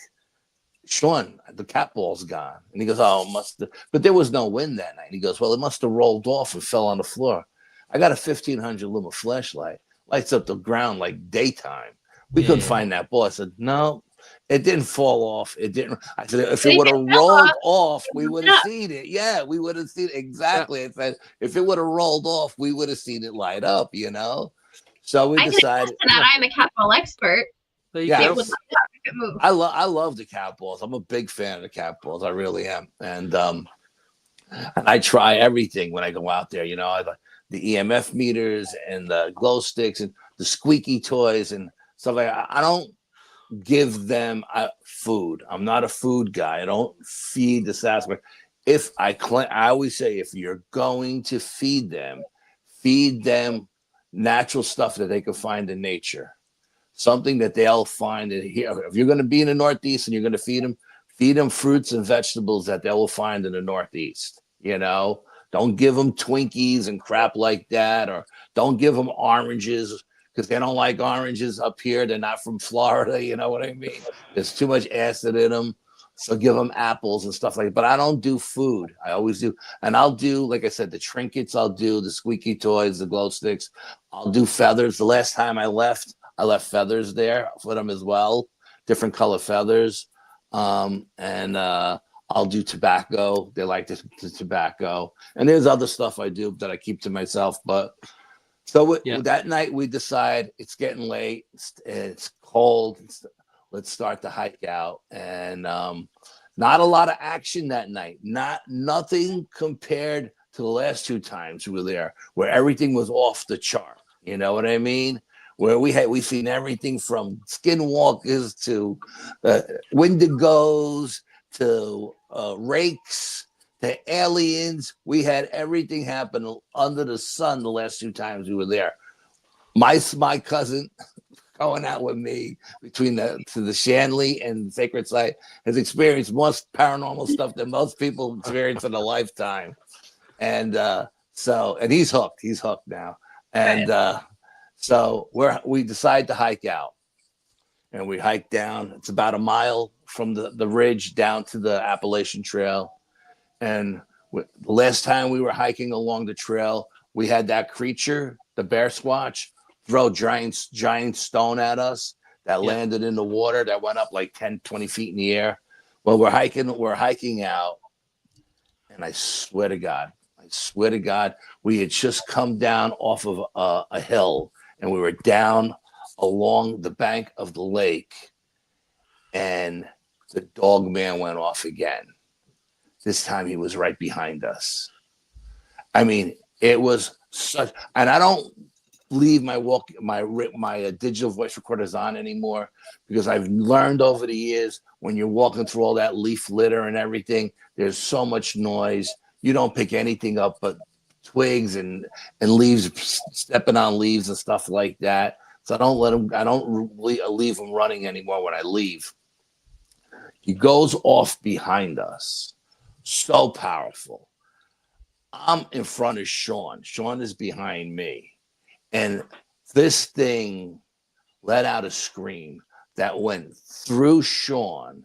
Sean, the cat ball's gone. And he goes, oh, must have. But there was no wind that night. He goes, well, it must have rolled off and fell on the floor. I got a 1,500 lumen flashlight. Lights up the ground like daytime. We couldn't find that ball. I said, no, it didn't fall off. It didn't. I said, if it would have rolled off, we would have seen it. Yeah, we would have seen it. Exactly. I said, if it would have rolled off, we would have seen it light up, So we decided. I'm a cat ball expert. Yeah, I love the cat balls. I'm a big fan of the cat balls. I really am. And I try everything when I go out there. The EMF meters and the glow sticks and the squeaky toys and stuff like that. I don't give them food. I'm not a food guy. I don't feed the Sasquatch. I always say, if you're going to feed them natural stuff that they can find in nature, something that they'll find in here. If you're going to be in the Northeast and you're going to feed them fruits and vegetables that they will find in the Northeast. You know, don't give them Twinkies and crap like that, or don't give them oranges because they don't like oranges up here. They're not from Florida. You know what I mean? There's too much acid in them. So give them apples and stuff like that. But I don't do food. I always do. And I'll do, like I said, the trinkets. I'll do the squeaky toys, the glow sticks. I'll do feathers. The last time I left feathers there for them as well, different color feathers. I'll do tobacco. They like the tobacco. And there's other stuff I do that I keep to myself. But so that night we decide it's getting late. It's cold. Let's start the hike out. And not a lot of action that night. Nothing compared to the last 2 times we were there, where everything was off the chart. You know what I mean? Where we've seen everything from skinwalkers to wendigos to rakes to aliens. We had everything happen under the sun the last 2 times we were there. My cousin going out with me between the Shanley and the sacred site has experienced more paranormal stuff than most people experience in a lifetime. And he's hooked. He's hooked now. And so we decide to hike out, and we hike down. It's about a mile from the ridge down to the Appalachian Trail. And the last time we were hiking along the trail, we had that creature, the bear Squatch, throw giant stone at us that landed in the water that went up like 10, 20 feet in the air. Well, we're hiking out, and I swear to God, we had just come down off of a hill, and we were down along the bank of the lake, and the dog man went off again. This time he was right behind us. I mean, it was such, and I don't leave my digital voice recorders on anymore, because I've learned over the years, when you're walking through all that leaf litter and everything, there's so much noise. You don't pick anything up but twigs and leaves, stepping on leaves and stuff like that. So I don't leave him running anymore when I leave. He goes off behind us. So powerful. I'm in front of Sean. Sean is behind me. And this thing let out a scream that went through Sean,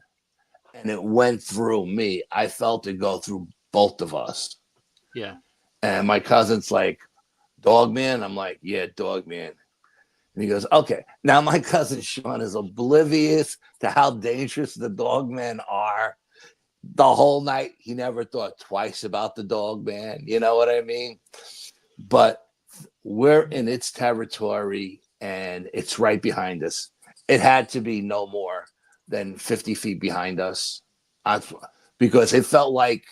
and it went through me. I felt it go through both of us. Yeah. And my cousin's like, "Dog man?" I'm like, "Yeah, dog man." And he goes, "Okay." Now my cousin Sean is oblivious to how dangerous the dog men are. The whole night, he never thought twice about the dog man. You know what I mean? But we're in its territory, and it's right behind us. It had to be no more than 50 feet behind us, because it felt like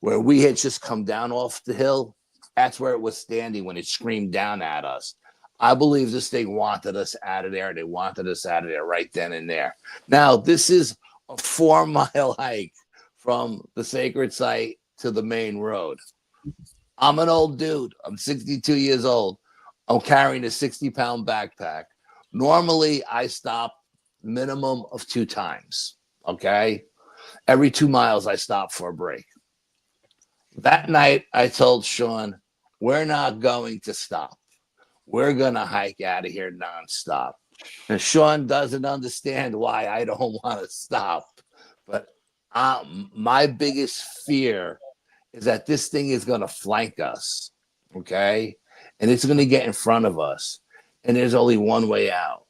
where we had just come down off the hill, that's where it was standing when it screamed down at us. I believe this thing wanted us out of there. They wanted us out of there right then and there. Now, this is a 4-mile hike from the sacred site to the main road. I'm an old dude. I'm 62 years old. I'm carrying a 60-pound backpack. Normally, I stop minimum of 2 times, okay? Every 2 miles, I stop for a break. That night, I told Sean, we're not going to stop. We're going to hike out of here nonstop. And Sean doesn't understand why I don't want to stop. But my biggest fear is that this thing is going to flank us, okay? And it's going to get in front of us. And there's only one way out.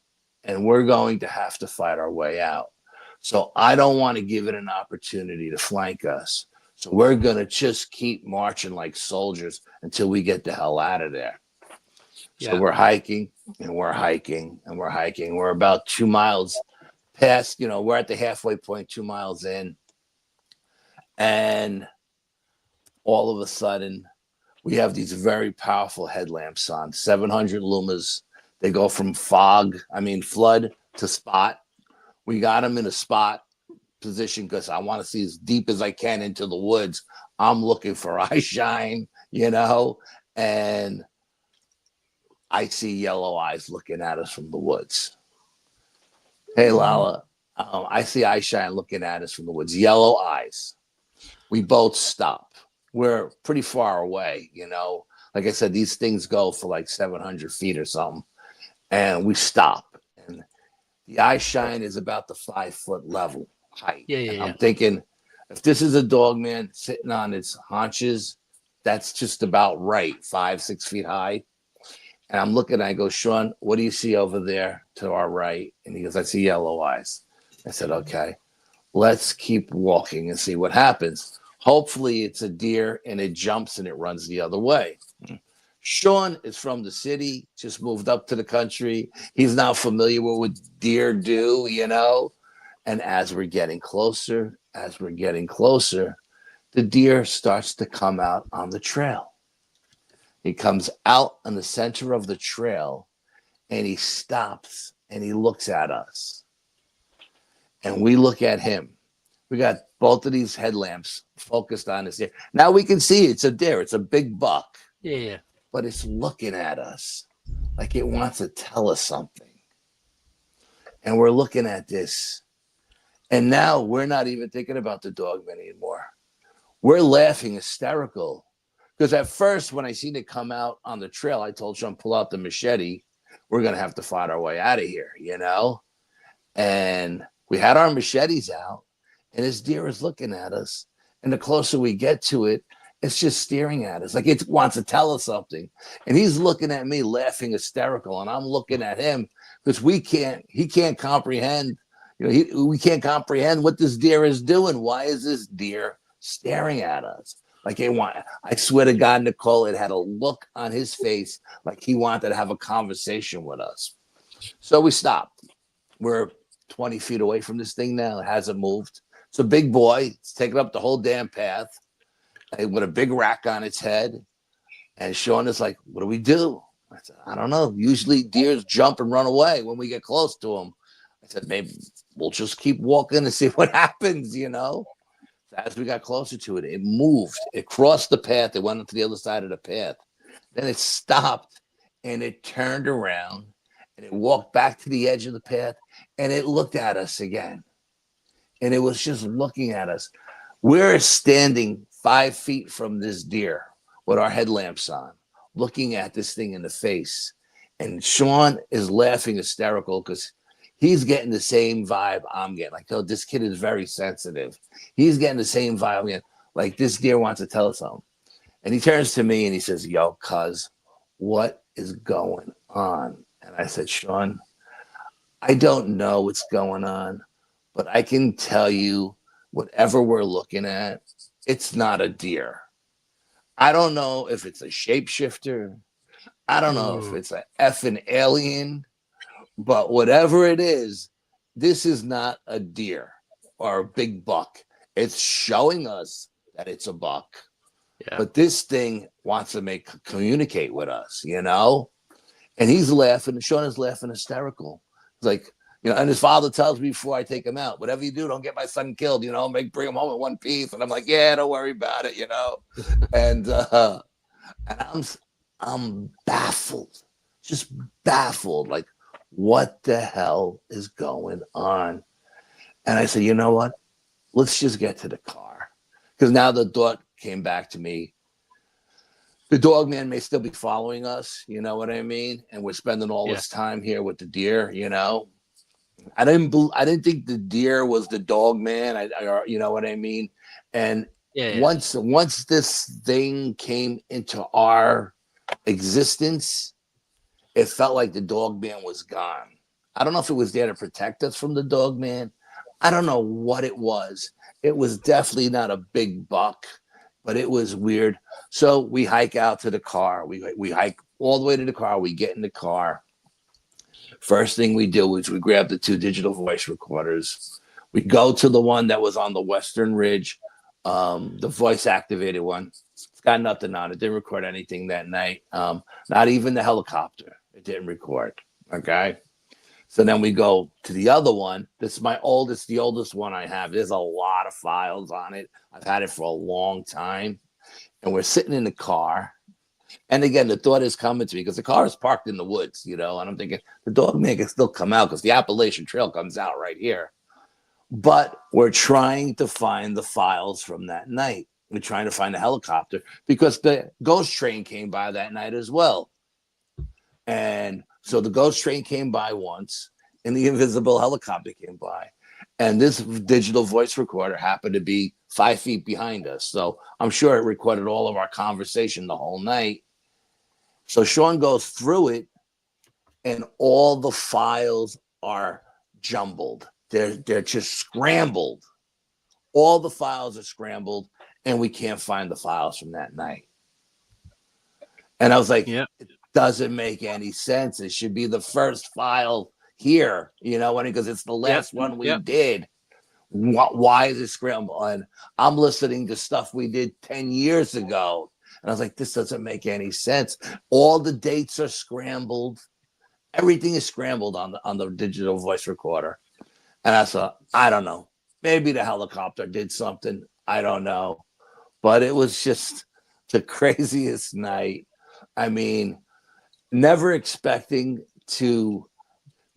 And we're going to have to fight our way out. So I don't want to give it an opportunity to flank us. So we're going to just keep marching like soldiers until we get the hell out of there. Yeah. So we're hiking, and we're hiking, and we're hiking. We're about 2 miles past, we're at the halfway point, 2 miles in. And all of a sudden, we have these very powerful headlamps on, 700 lumas. They go from flood to spot. We got him in a spot position because I want to see as deep as I can into the woods. I'm looking for eye shine, and I see yellow eyes looking at us from the woods. Hey, Lala, I see eye shine looking at us from the woods. Yellow eyes. We both stop. We're pretty far away, Like I said, these things go for like 700 feet or something. And we stop. And the eye shine is about the 5-foot level height. Yeah. I'm thinking, if this is a dog man sitting on its haunches, that's just about right, 5-6 feet high. And I'm looking, I go, Sean, what do you see over there to our right? And he goes, I see yellow eyes. I said, okay, let's keep walking and see what happens. Hopefully it's a deer and it jumps and it runs the other way. Sean is from the city, just moved up to the country. He's now familiar with what deer do, And as we're getting closer, the deer starts to come out on the trail. He comes out on the center of the trail and he stops and he looks at us. And we look at him. We got both of these headlamps focused on this deer. Now we can see it's a deer. It's a big buck. Yeah. But it's looking at us like it wants to tell us something. And we're looking at this. And now we're not even thinking about the dogman anymore. We're laughing hysterical. Because at first, when I seen it come out on the trail, I told Sean, pull out the machete. We're going to have to fight our way out of here, And we had our machetes out. And this deer is looking at us. And the closer we get to it, it's just staring at us like it wants to tell us something. And he's looking at me laughing hysterical. And I'm looking at him because he can't comprehend, we can't comprehend what this deer is doing. Why is this deer staring at us? Like I swear to God, Nicole, it had a look on his face like he wanted to have a conversation with us. So we stopped. We're 20 feet away from this thing now. It hasn't moved. It's a big boy. It's taking up the whole damn path with a big rack on its head. And Sean is like, what do we do? I said, I don't know. Usually deers jump and run away when we get close to them. I said, maybe we'll just keep walking and see what happens, So as we got closer to it, it moved. It crossed the path. It went to the other side of the path. Then it stopped and it turned around and it walked back to the edge of the path and it looked at us again. And it was just looking at us. We're standing 5 feet from this deer with our headlamps on, looking at this thing in the face. And Sean is laughing hysterical because he's getting the same vibe I'm getting. Like, oh, this kid is very sensitive. He's getting the same vibe. Like, this deer wants to tell us something. And he turns to me and he says, yo, cuz, what is going on? And I said, Sean, I don't know what's going on, but I can tell you whatever we're looking at, it's not a deer. I don't know if it's a shapeshifter. I don't know if it's an effing alien. But whatever it is, this is not a deer or a big buck. It's showing us that it's a buck. Yeah. But this thing wants to communicate with us, And he's laughing. Sean is laughing hysterical. It's like, and his father tells me before I take him out, whatever you do, don't get my son killed, bring him home in one piece. And I'm like, yeah, don't worry about it, And I'm baffled, just baffled. Like, what the hell is going on? And I said, you know what? Let's just get to the car. Because now the thought came back to me. The dog man may still be following us, you know what I mean? And we're spending all this time here with the deer, I didn't think the deer was the dog man. You know what I mean? And once this thing came into our existence, it felt like the dog man was gone. I don't know if it was there to protect us from the dog man. I don't know what it was. It was definitely not a big buck, but it was weird. So we hike out to the car. We hike all the way to the car. We get in the car. First thing we do is we grab the 2 digital voice recorders. We go to the one that was on the Western Ridge, the voice activated one. It's got nothing on it. Didn't record anything that night. Not even the helicopter. It didn't record. Okay. So then we go to the other one. This is the oldest one I have. There's a lot of files on it. I've had it for a long time. And we're sitting in the car. And again, the thought is coming to me because the car is parked in the woods, and I'm thinking the dog man can still come out because the Appalachian Trail comes out right here. But we're trying to find the files from that night. We're trying to find the helicopter because the ghost train came by that night as well. And so the ghost train came by once and the invisible helicopter came by. And this digital voice recorder happened to be 5 feet behind us. So I'm sure it recorded all of our conversation the whole night. So Sean goes through it and all the files are jumbled. They're just scrambled. All the files are scrambled and we can't find the files from that night. And I was like, yeah. It doesn't make any sense. It should be the first file here, because it's the last one we did. Why is it scrambled? And I'm listening to stuff we did 10 years ago. And I was like, this doesn't make any sense. All the dates are scrambled. Everything is scrambled on the digital voice recorder. And I thought, I don't know. Maybe the helicopter did something. I don't know. But it was just the craziest night. I mean, never expecting to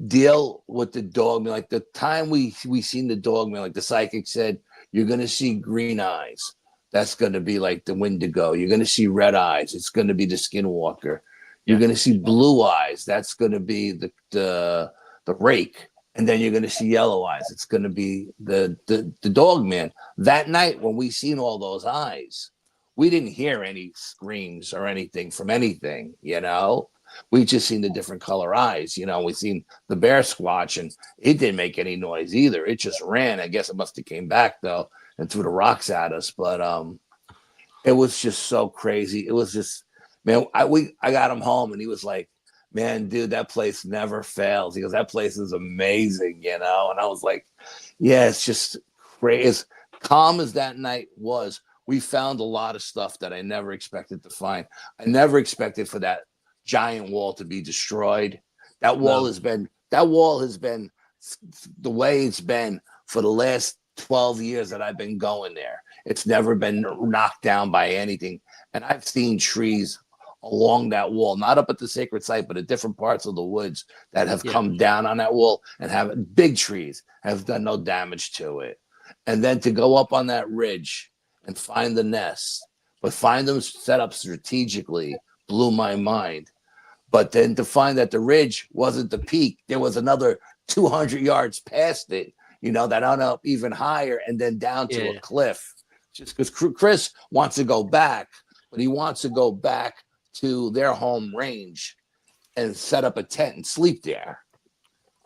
deal with the dog man. Like the time we seen the dog man, like the psychic said, you're going to see green eyes. That's going to be like the Wendigo. You're going to see red eyes. It's going to be the Skinwalker. You're going to see blue eyes. That's going to be the rake. And then you're going to see yellow eyes. It's going to be the dog man. That night when we seen all those eyes, we didn't hear any screams or anything from anything, We just seen the different color eyes, We seen the bear squatch and it didn't make any noise either. It just ran. I guess it must have came back though and threw the rocks at us. But it was just so crazy. It was just, man, I got him home and he was like, man, dude, that place never fails. He goes, that place is amazing, And I was like, yeah, it's just crazy. As calm as that night was, we found a lot of stuff that I never expected to find. I never expected for that giant wall to be destroyed. That wall has been the way it's been for the last 12 years that I've been going there. It's never been knocked down by anything. And I've seen trees along that wall, not up at the sacred site, but at different parts of the woods that have come down on that wall and have big trees, have done no damage to it. And then to go up on that ridge and find the nests, but find them set up strategically blew my mind. But then to find that the ridge wasn't the peak, there was another 200 yards past it, that on up even higher and then down to a cliff. Just because Chris wants to go back, but he wants to go back to their home range and set up a tent and sleep there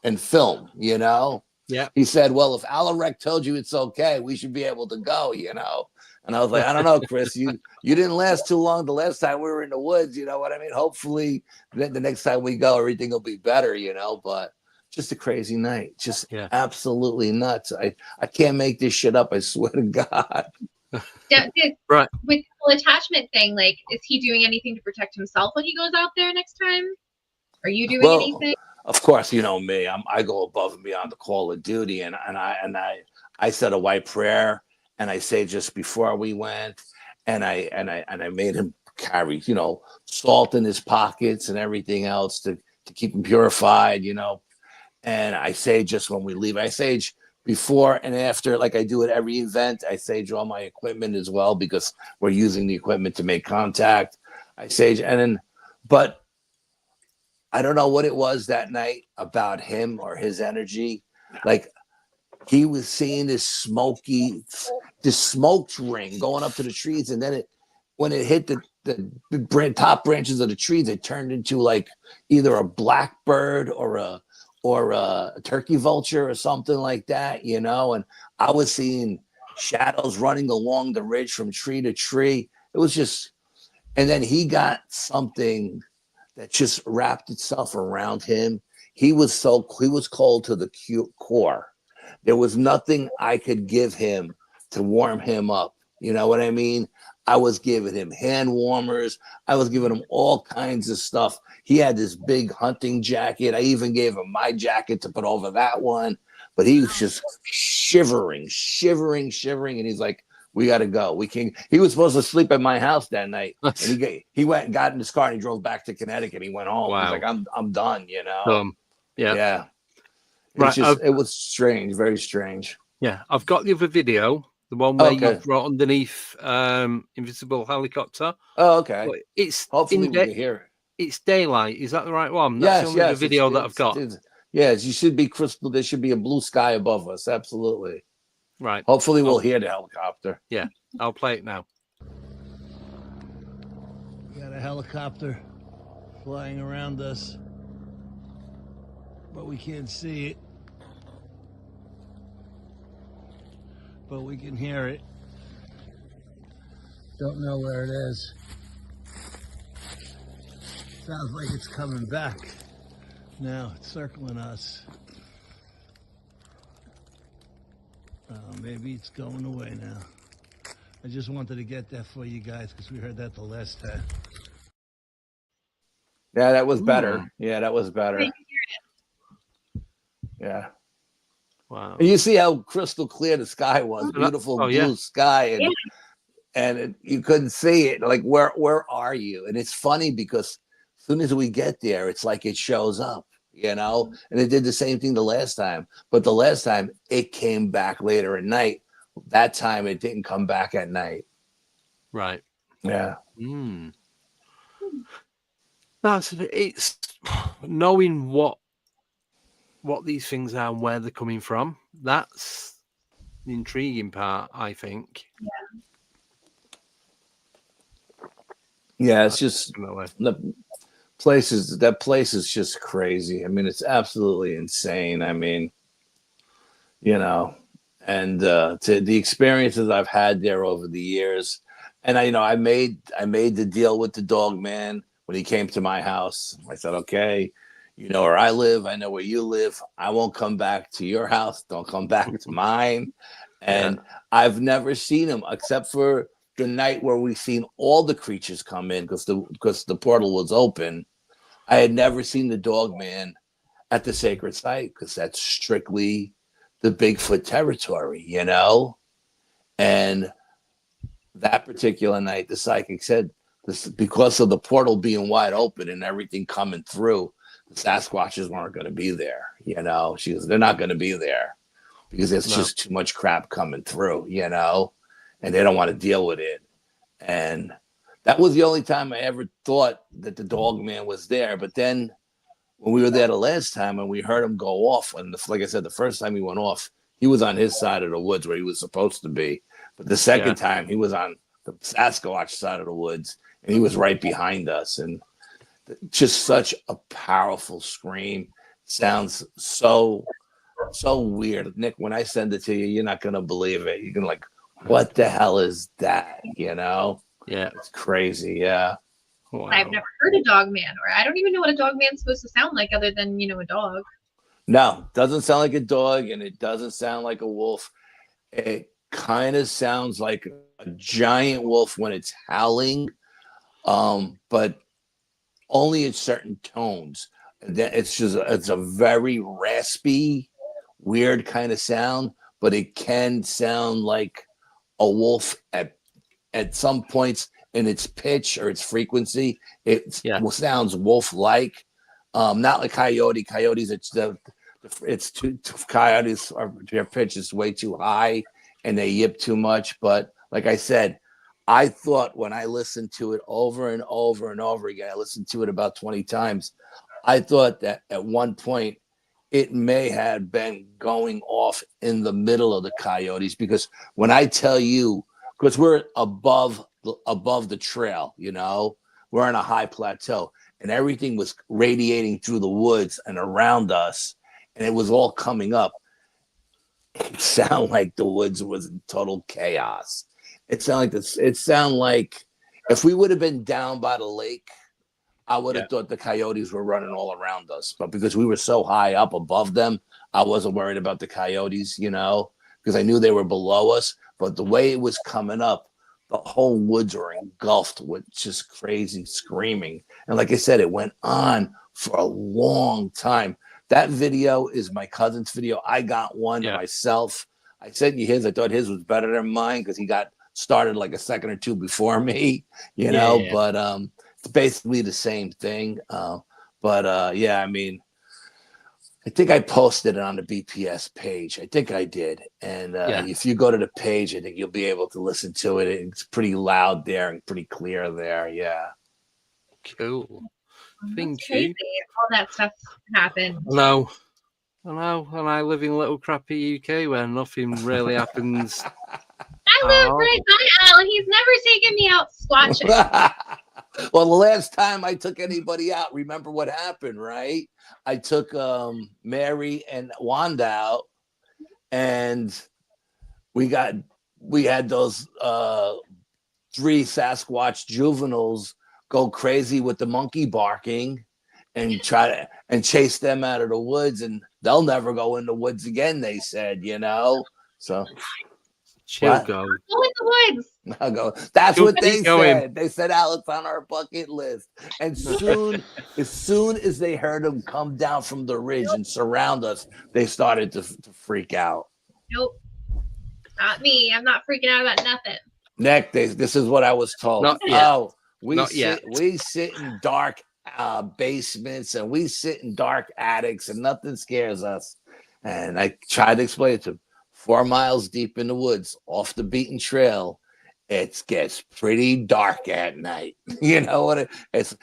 and film, Yeah. He said, well, if Alarek told you it's okay, we should be able to go, And I was like, I don't know, Chris, you didn't last too long the last time we were in the woods, you know what I mean? Hopefully the next time we go, everything will be better, but just a crazy night. Just absolutely nuts. I can't make this shit up. I swear to God. Yeah, right. With the whole attachment thing, like, is he doing anything to protect himself when he goes out there next time? Are you doing anything? Of course, you know me. I go above and beyond the call of duty, and I said a white prayer, and I say just before we went, and I made him carry, salt in his pockets and everything else to keep him purified, And I say just when we leave, I sage before and after, like I do at every event. I sage all my equipment as well because we're using the equipment to make contact. I sage, but I don't know what it was that night about him or his energy. Like he was seeing this smoke ring going up to the trees, and then when it hit the top branches of the trees, it turned into like either a blackbird or a turkey vulture or something like that, And I was seeing shadows running along the ridge from tree to tree. It was just, and then he got something that just wrapped itself around him. He was cold to the core. There was nothing I could give him to warm him up. You know what I mean? I was giving him hand warmers. I was giving him all kinds of stuff. He had this big hunting jacket. I even gave him my jacket to put over that one. But he was just shivering. And he's like, we got to go. We can. He was supposed to sleep at my house that night. And he went and got in his car and he drove back to Connecticut. He went home. He's like, I'm done, you know? Yeah. Right. It was strange, very strange. Yeah. I've got the other video, the one where you brought underneath invisible helicopter. Oh, okay. But it's hopefully we can hear it. It's daylight. Is that the right one? That's the only video that I've got. Yes, you should be crystal. There should be a blue sky above us. Absolutely. Right. Hopefully we'll hear the helicopter. Yeah. I'll play it now. We got a helicopter flying around us, but we can't see it. But we can hear it. Don't know where it is. Sounds like it's coming back. Now it's circling us. Maybe it's going away now. I just wanted to get that for you guys because we heard that the last time. Yeah, that was better. Yeah, that was better. Yeah. Wow. And you see how crystal clear the sky was. Beautiful blue sky. And you couldn't see it. Like, where are you? And it's funny because as soon as we get there, it's like it shows up, you know? And it did the same thing the last time. But the last time, it came back later at night. That time, it didn't come back at night. Right. Yeah. It's knowing what these things are and where they're coming from. That's the intriguing part, I think. Yeah, it's just that place is just crazy. I mean, it's absolutely insane. I mean, you know, and to the experiences I've had there over the years, and I made the deal with the dog man when he came to my house. I said, okay, you know where I live, I know where you live. I won't come back to your house. Don't come back to mine. And I've never seen him except for the night where we seen all the creatures come in because the portal was open. I had never seen the dog man at the sacred site because that's strictly the Bigfoot territory, you know? And that particular night, the psychic said, this, because of the portal being wide open and everything coming through, the Sasquatches weren't going to be there, you know? She goes, they're not going to be there because there's just too much crap coming through, you know? And they don't want to deal with it. And that was the only time I ever thought that the dog man was there. But then when we were there the last time and we heard him go off, and like I said, the first time he went off, he was on his side of the woods where he was supposed to be. But the second time he was on the Sasquatch side of the woods and he was right behind us. And just such a powerful scream. Sounds so weird. Nick, when I send it to you, you're not going to believe it. You're going to like, what the hell is that? You know? Yeah. It's crazy. Yeah. Wow. I've never heard a dog man, or I don't even know what a dog man's supposed to sound like other than, a dog. No, doesn't sound like a dog, and it doesn't sound like a wolf. It kind of sounds like a giant wolf when it's howling, but only in certain tones. It's a very raspy, weird kind of sound, but it can sound like a wolf at some points in its pitch or its frequency. It sounds wolf-like, not like coyote. Coyotes, coyotes their pitch is way too high and they yip too much. But like I said, I thought when I listened to it over and over and over again, I listened to it about 20 times. I thought that at one point it may have been going off in the middle of the coyotes, because when I tell you, because we're above the trail, we're on a high plateau, and everything was radiating through the woods and around us, and it was all coming up. It sounded like the woods was in total chaos. It sounded like this. It sounded like if we would have been down by the lake, I would have thought the coyotes were running all around us. But because we were so high up above them, I wasn't worried about the coyotes, because I knew they were below us. But the way it was coming up, the whole woods were engulfed with just crazy screaming. And like I said, it went on for a long time. That video is my cousin's video. I got one myself. I sent you his. I thought his was better than mine because he got started like a second or two before me, you know, but it's basically the same thing. Yeah, I mean, I think I posted it on the BPS page. I think I did. And if you go to the page, I think you'll be able to listen to it. It's pretty loud there and pretty clear there. Yeah. Cool. That's crazy. All that stuff happened. No. I know, and I live in little crappy UK where nothing really happens. I live right by Al, and he's never taken me out squatching. Well, the last time I took anybody out, remember what happened, right? I took Mary and Wanda out, and we had those 3 Sasquatch juveniles go crazy with the monkey barking and try to chase them out of the woods, and they'll never go in the woods again, they said, you know. So she'll go. Go in the woods. I'll go. That's what they said. They said, Alex, on our bucket list. And as soon as they heard them come down from the ridge and surround us, they started to freak out. Nope. Not me. I'm not freaking out about nothing. Nick, this is what I was told. Not yet. Oh, Not yet. We sit in dark basements and we sit in dark attics and nothing scares us. And I tried to explain it to them. 4 miles deep in the woods, off the beaten trail, it gets pretty dark at night. You know what? It's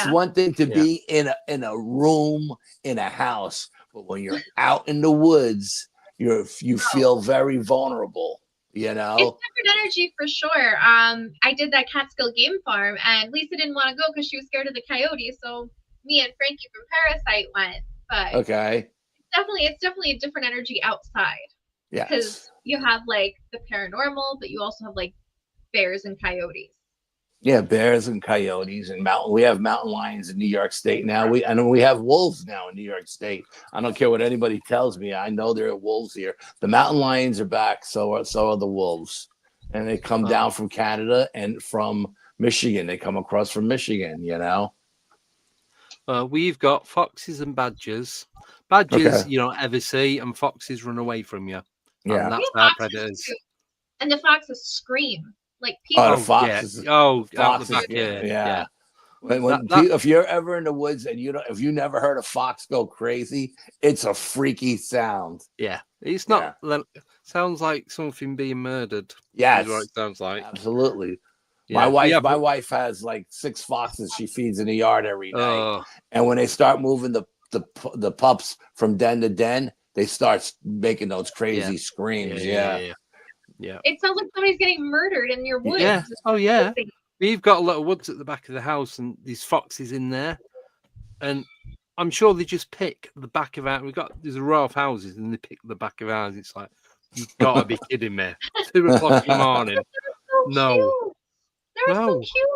one thing to be in a room in a house, but when you're out in the woods, you feel very vulnerable. You know, it's different energy for sure. I did that Catskill game farm, and Lisa didn't want to go because she was scared of the coyotes. So me and Frankie from Parasite went. But it's definitely a different energy outside. Yeah, because you have like the paranormal, but you also have like bears and coyotes. Yeah, bears and coyotes and we have mountain lions in New York State now. We have wolves now in New York State. I don't care what anybody tells me. I know there are wolves here. The mountain lions are back, so are the wolves. And they come down from Canada and from Michigan. They come across from Michigan, you know. We've got foxes and badgers. Badgers you don't ever see, and foxes run away from you. Yeah. And that's our predators. And the foxes scream. Like people. Oh, the foxes. Out the back. Yeah. If you're ever in the woods and if you never heard a fox go crazy, it's a freaky sound. Yeah, it's not. Sounds like something being murdered. Yes, is what it sounds like. Absolutely. Yeah. My wife has like 6 foxes she feeds in the yard every night, and when they start moving the pups from den to den, they start making those crazy screams. Yeah. It sounds like somebody's getting murdered in your woods. Yeah. Oh, yeah. We've got a lot of woods at the back of the house, and these foxes in there. And I'm sure they just pick the back of our. There's a row of houses, and they pick the back of ours. It's like, you've got to be kidding me. 2 o'clock in the morning. They're so cute.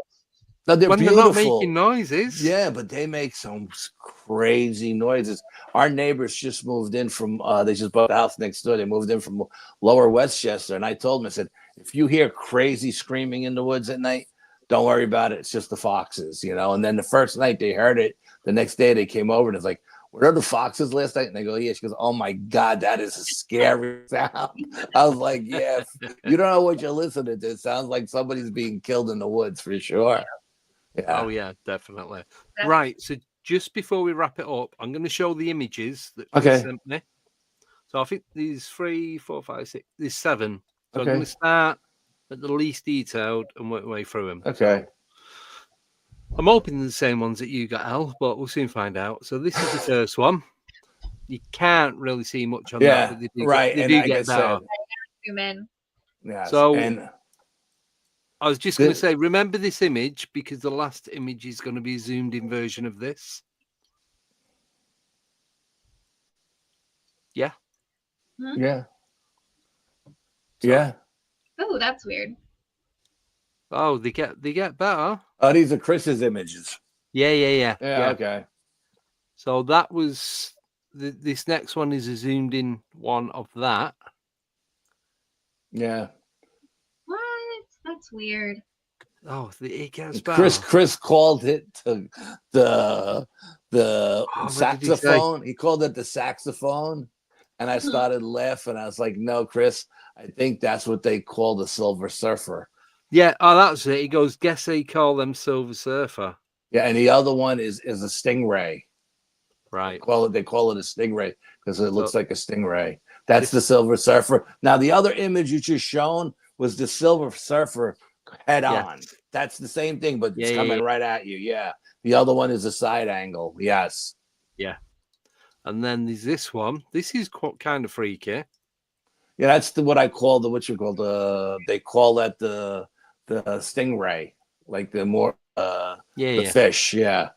No, they're beautiful. They're not making noises. Yeah, but they make some crazy noises. Our neighbors just moved in from, they just bought the house next door. They moved in from Lower Westchester. And I told them, I said, if you hear crazy screaming in the woods at night, don't worry about it. It's just the foxes, you know? And then the first night they heard it. The next day they came over and it's like, were the foxes last night? And they go, yeah. She goes, oh my God, that is a scary sound. I was like, yeah, you don't know what you're listening to. It sounds like somebody's being killed in the woods for sure. Yeah. Oh yeah, definitely. Right. So just before we wrap it up, I'm going to show the images that you sent me. So I think there's 3, 4, 5, 6. There's 7. So I'm going to start at the least detailed and work my way through them. Okay. I'm hoping they're the same ones that you got, Al, but we'll soon find out. So this is the first one. You can't really see much on that, but they do get better. Yeah. So I was just going to say, remember this image because the last image is going to be a zoomed in version of this. Yeah. Yeah. Yeah. Oh, that's weird. Oh, they get better. Oh, these are Chris's images. Yeah. Okay. So that was this next one is a zoomed in one of that. Yeah. What? That's weird. Oh, it gets better. Chris called it the What did he say? saxophone. He called it the saxophone, and I started laughing. I was like, "No, Chris, I think that's what they call the Silver Surfer." Yeah, oh, that's it. He goes, guess they call them Silver Surfer. Yeah, and the other one is a stingray. Right. They call it a stingray because it looks like a stingray. That's the Silver Surfer. Now, the other image you just shown was the Silver Surfer head on. That's the same thing, but it's coming right at you. Yeah. The other one is a side angle. Yes. Yeah. And then there's this one. This is kind of freaky. Yeah, that's what I call they call that the stingray, like the more the fish. Yeah.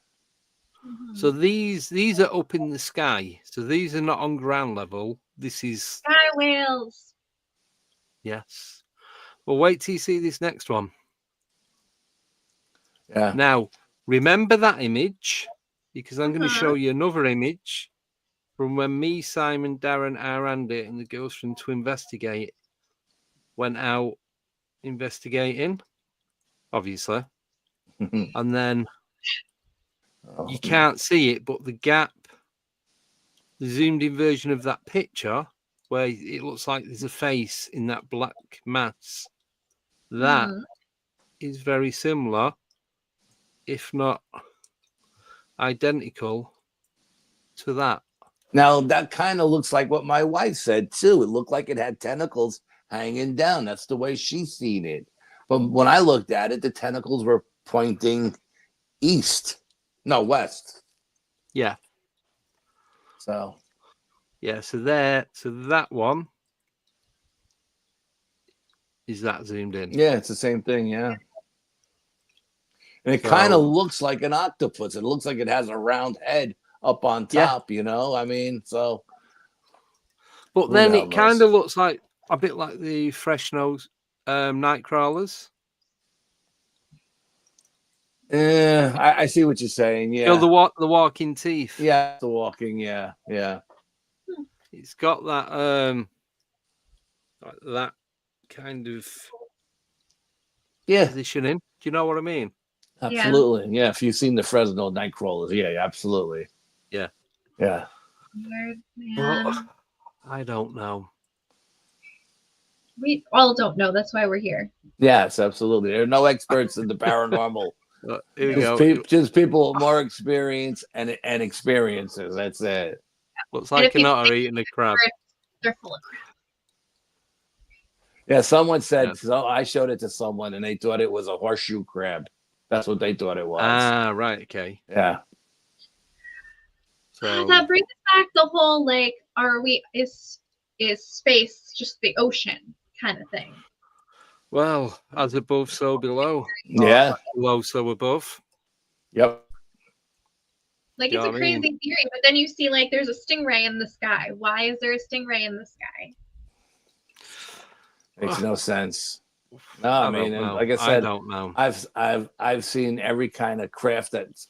So these are up in the sky. So these are not on ground level. This is sky whales. Yes. Well, wait till you see this next one. Yeah. Now, remember that image, because I'm going to show you another image from when me, Simon, Darren, Randy, and the girls from To Investigate went out investigating, obviously. And then you can't see it, but the gap, the zoomed in version of that picture, where it looks like there's a face in that black mass, that is very similar, if not identical, to that. Now, that kind of looks like what my wife said, too. It looked like it had tentacles hanging down. That's the way she seen it. But when I looked at it, the tentacles were pointing west. Yeah. So that one is that zoomed in. Yeah, it's the same thing, yeah. And it kind of looks like an octopus. It looks like it has a round head up on top, you know? I mean, so. But then it kind of looks like a bit like the fresh nose night crawlers. Yeah, I see what you're saying. Yeah. You know, the walking teeth. Yeah, the walking, yeah. It's got that that kind of positioning. Do you know what I mean? Absolutely. Yeah. If you've seen the Fresno night crawlers, absolutely. Yeah. Yeah. Weird, man. Well, I don't know. We all don't know. That's why we're here. Yes, absolutely. There are no experts in the paranormal. Here we go. Just people with more experience and experiences. That's it. Looks like an otter eating a crab. They're full of crap. Yeah, someone said, so I showed it to someone and they thought it was a horseshoe crab. That's what they thought it was. Ah, right. Okay. Yeah. So that brings us back the whole, like, is space just the ocean kind of thing? Well, as above, so below. Yeah. Below, so above. Yep. Like, it's a crazy theory, but then you see, like, there's a stingray in the sky. Why is there a stingray in the sky? Makes no sense. No, I mean, like I said, I don't know. I've seen every kind of craft that's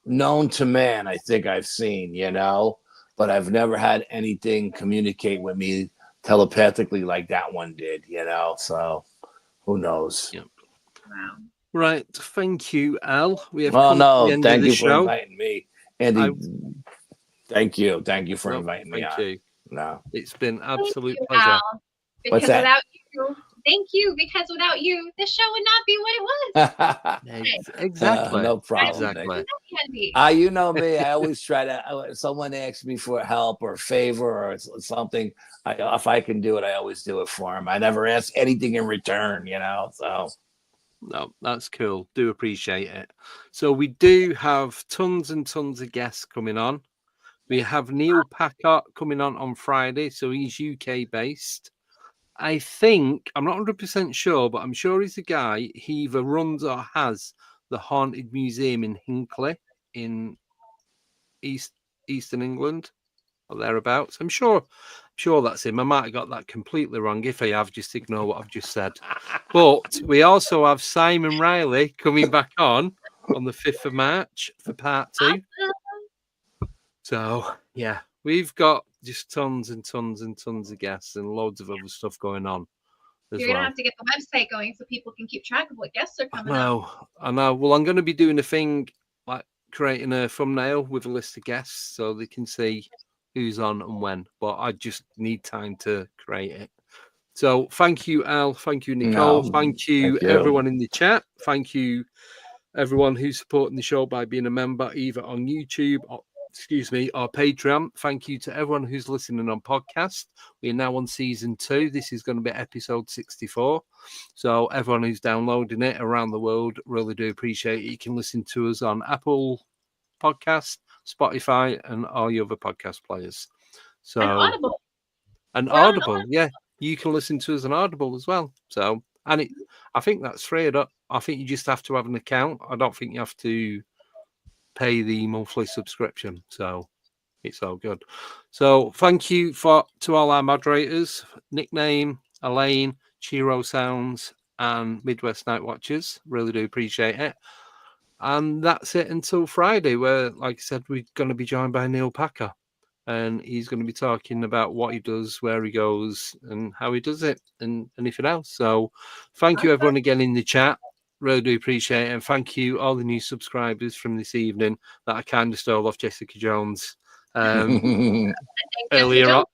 known to man. I think I've seen, you know, but I've never had anything communicate with me telepathically like that one did, you know. So who knows? Yep. Wow. Right. Thank you, Al. We have thank you for inviting me, Andy. Thank you for inviting me. Thank you. No, it's been absolute pleasure. Al, because without you, thank you. Because without you, the show would not be what it was. Exactly. No problem. Exactly. You know me. I always try to. Someone asks me for help or a favor or something. If I can do it, I always do it for them. I never ask anything in return. You know. So. No, that's cool. Do appreciate it. So we do have tons and tons of guests coming on. We have Neil Packard coming on Friday. So he's UK based. I think, I'm not 100% sure, but I'm sure he's a guy. He either runs or has the Haunted Museum in Hinckley in Eastern England or thereabouts. I'm sure that's him. I might have got that completely wrong. If I have, just ignore what I've just said. But we also have Simon Riley coming back on the 5th of March for part 2. So, yeah, we've got just tons and tons and tons of guests and loads of other stuff going on. You're going to have to get the website going so people can keep track of what guests are coming up. I know. Well, I'm going to be doing a thing like creating a thumbnail with a list of guests so they can see who's on and when. But I just need time to create it. So thank you, Al. Thank you, Nicole. Thank you, everyone in the chat. Thank you, everyone who's supporting the show by being a member either on YouTube or Patreon. Thank you to everyone who's listening on podcast. We are now on season 2. This is going to be episode 64. So everyone who's downloading it around the world, really do appreciate it. You can listen to us on Apple Podcast, Spotify, and all your other podcast players. So and Audible, yeah. You can listen to us on Audible as well. So, and I think that's free. I think you just have to have an account. I don't think you have to pay the monthly subscription. So it's all good. So thank you to all our moderators, Nickname, Elaine, Chiro Sounds, and Midwest Night Watchers. Really do appreciate it. And that's it until Friday, where, like I said, we're going to be joined by Neil Packer. And he's going to be talking about what he does, where he goes, and how he does it, and anything else. So thank you, everyone, again in the chat. Really do appreciate it. And thank you, all the new subscribers from this evening that I kind of stole off Jessica Jones earlier on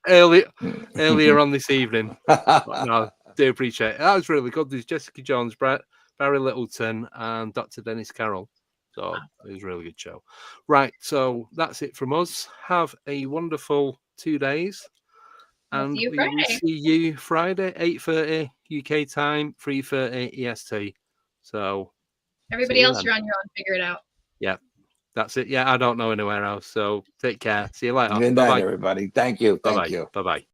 this evening. But no, do appreciate it. That was really good. There's Jessica Jones, Barry Littleton, and Dr. Dennis Carroll. So it was a really good show. Right, so that's it from us. Have a wonderful 2 days. And we will see you Friday, 8:30 UK time, 3:30 EST. So everybody else, you're on your own. Figure it out. Yeah, that's it. Yeah, I don't know anywhere else. So take care. See you later. Good night, everybody. Thank you. Thank you. Bye-bye.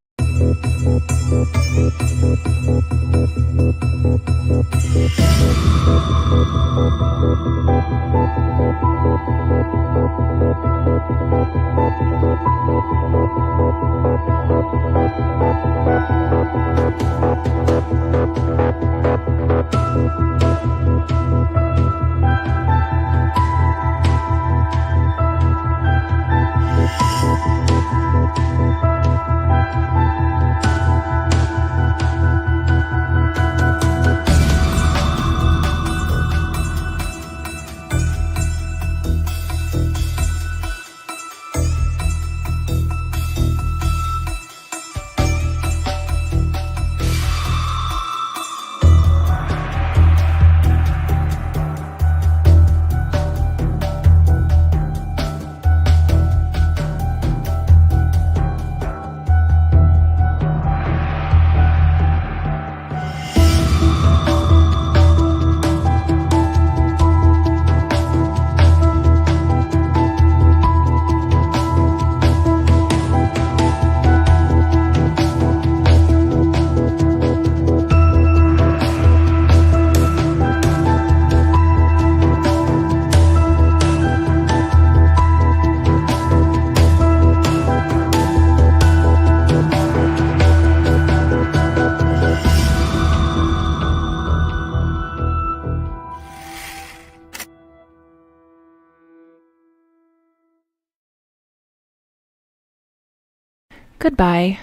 Goodbye.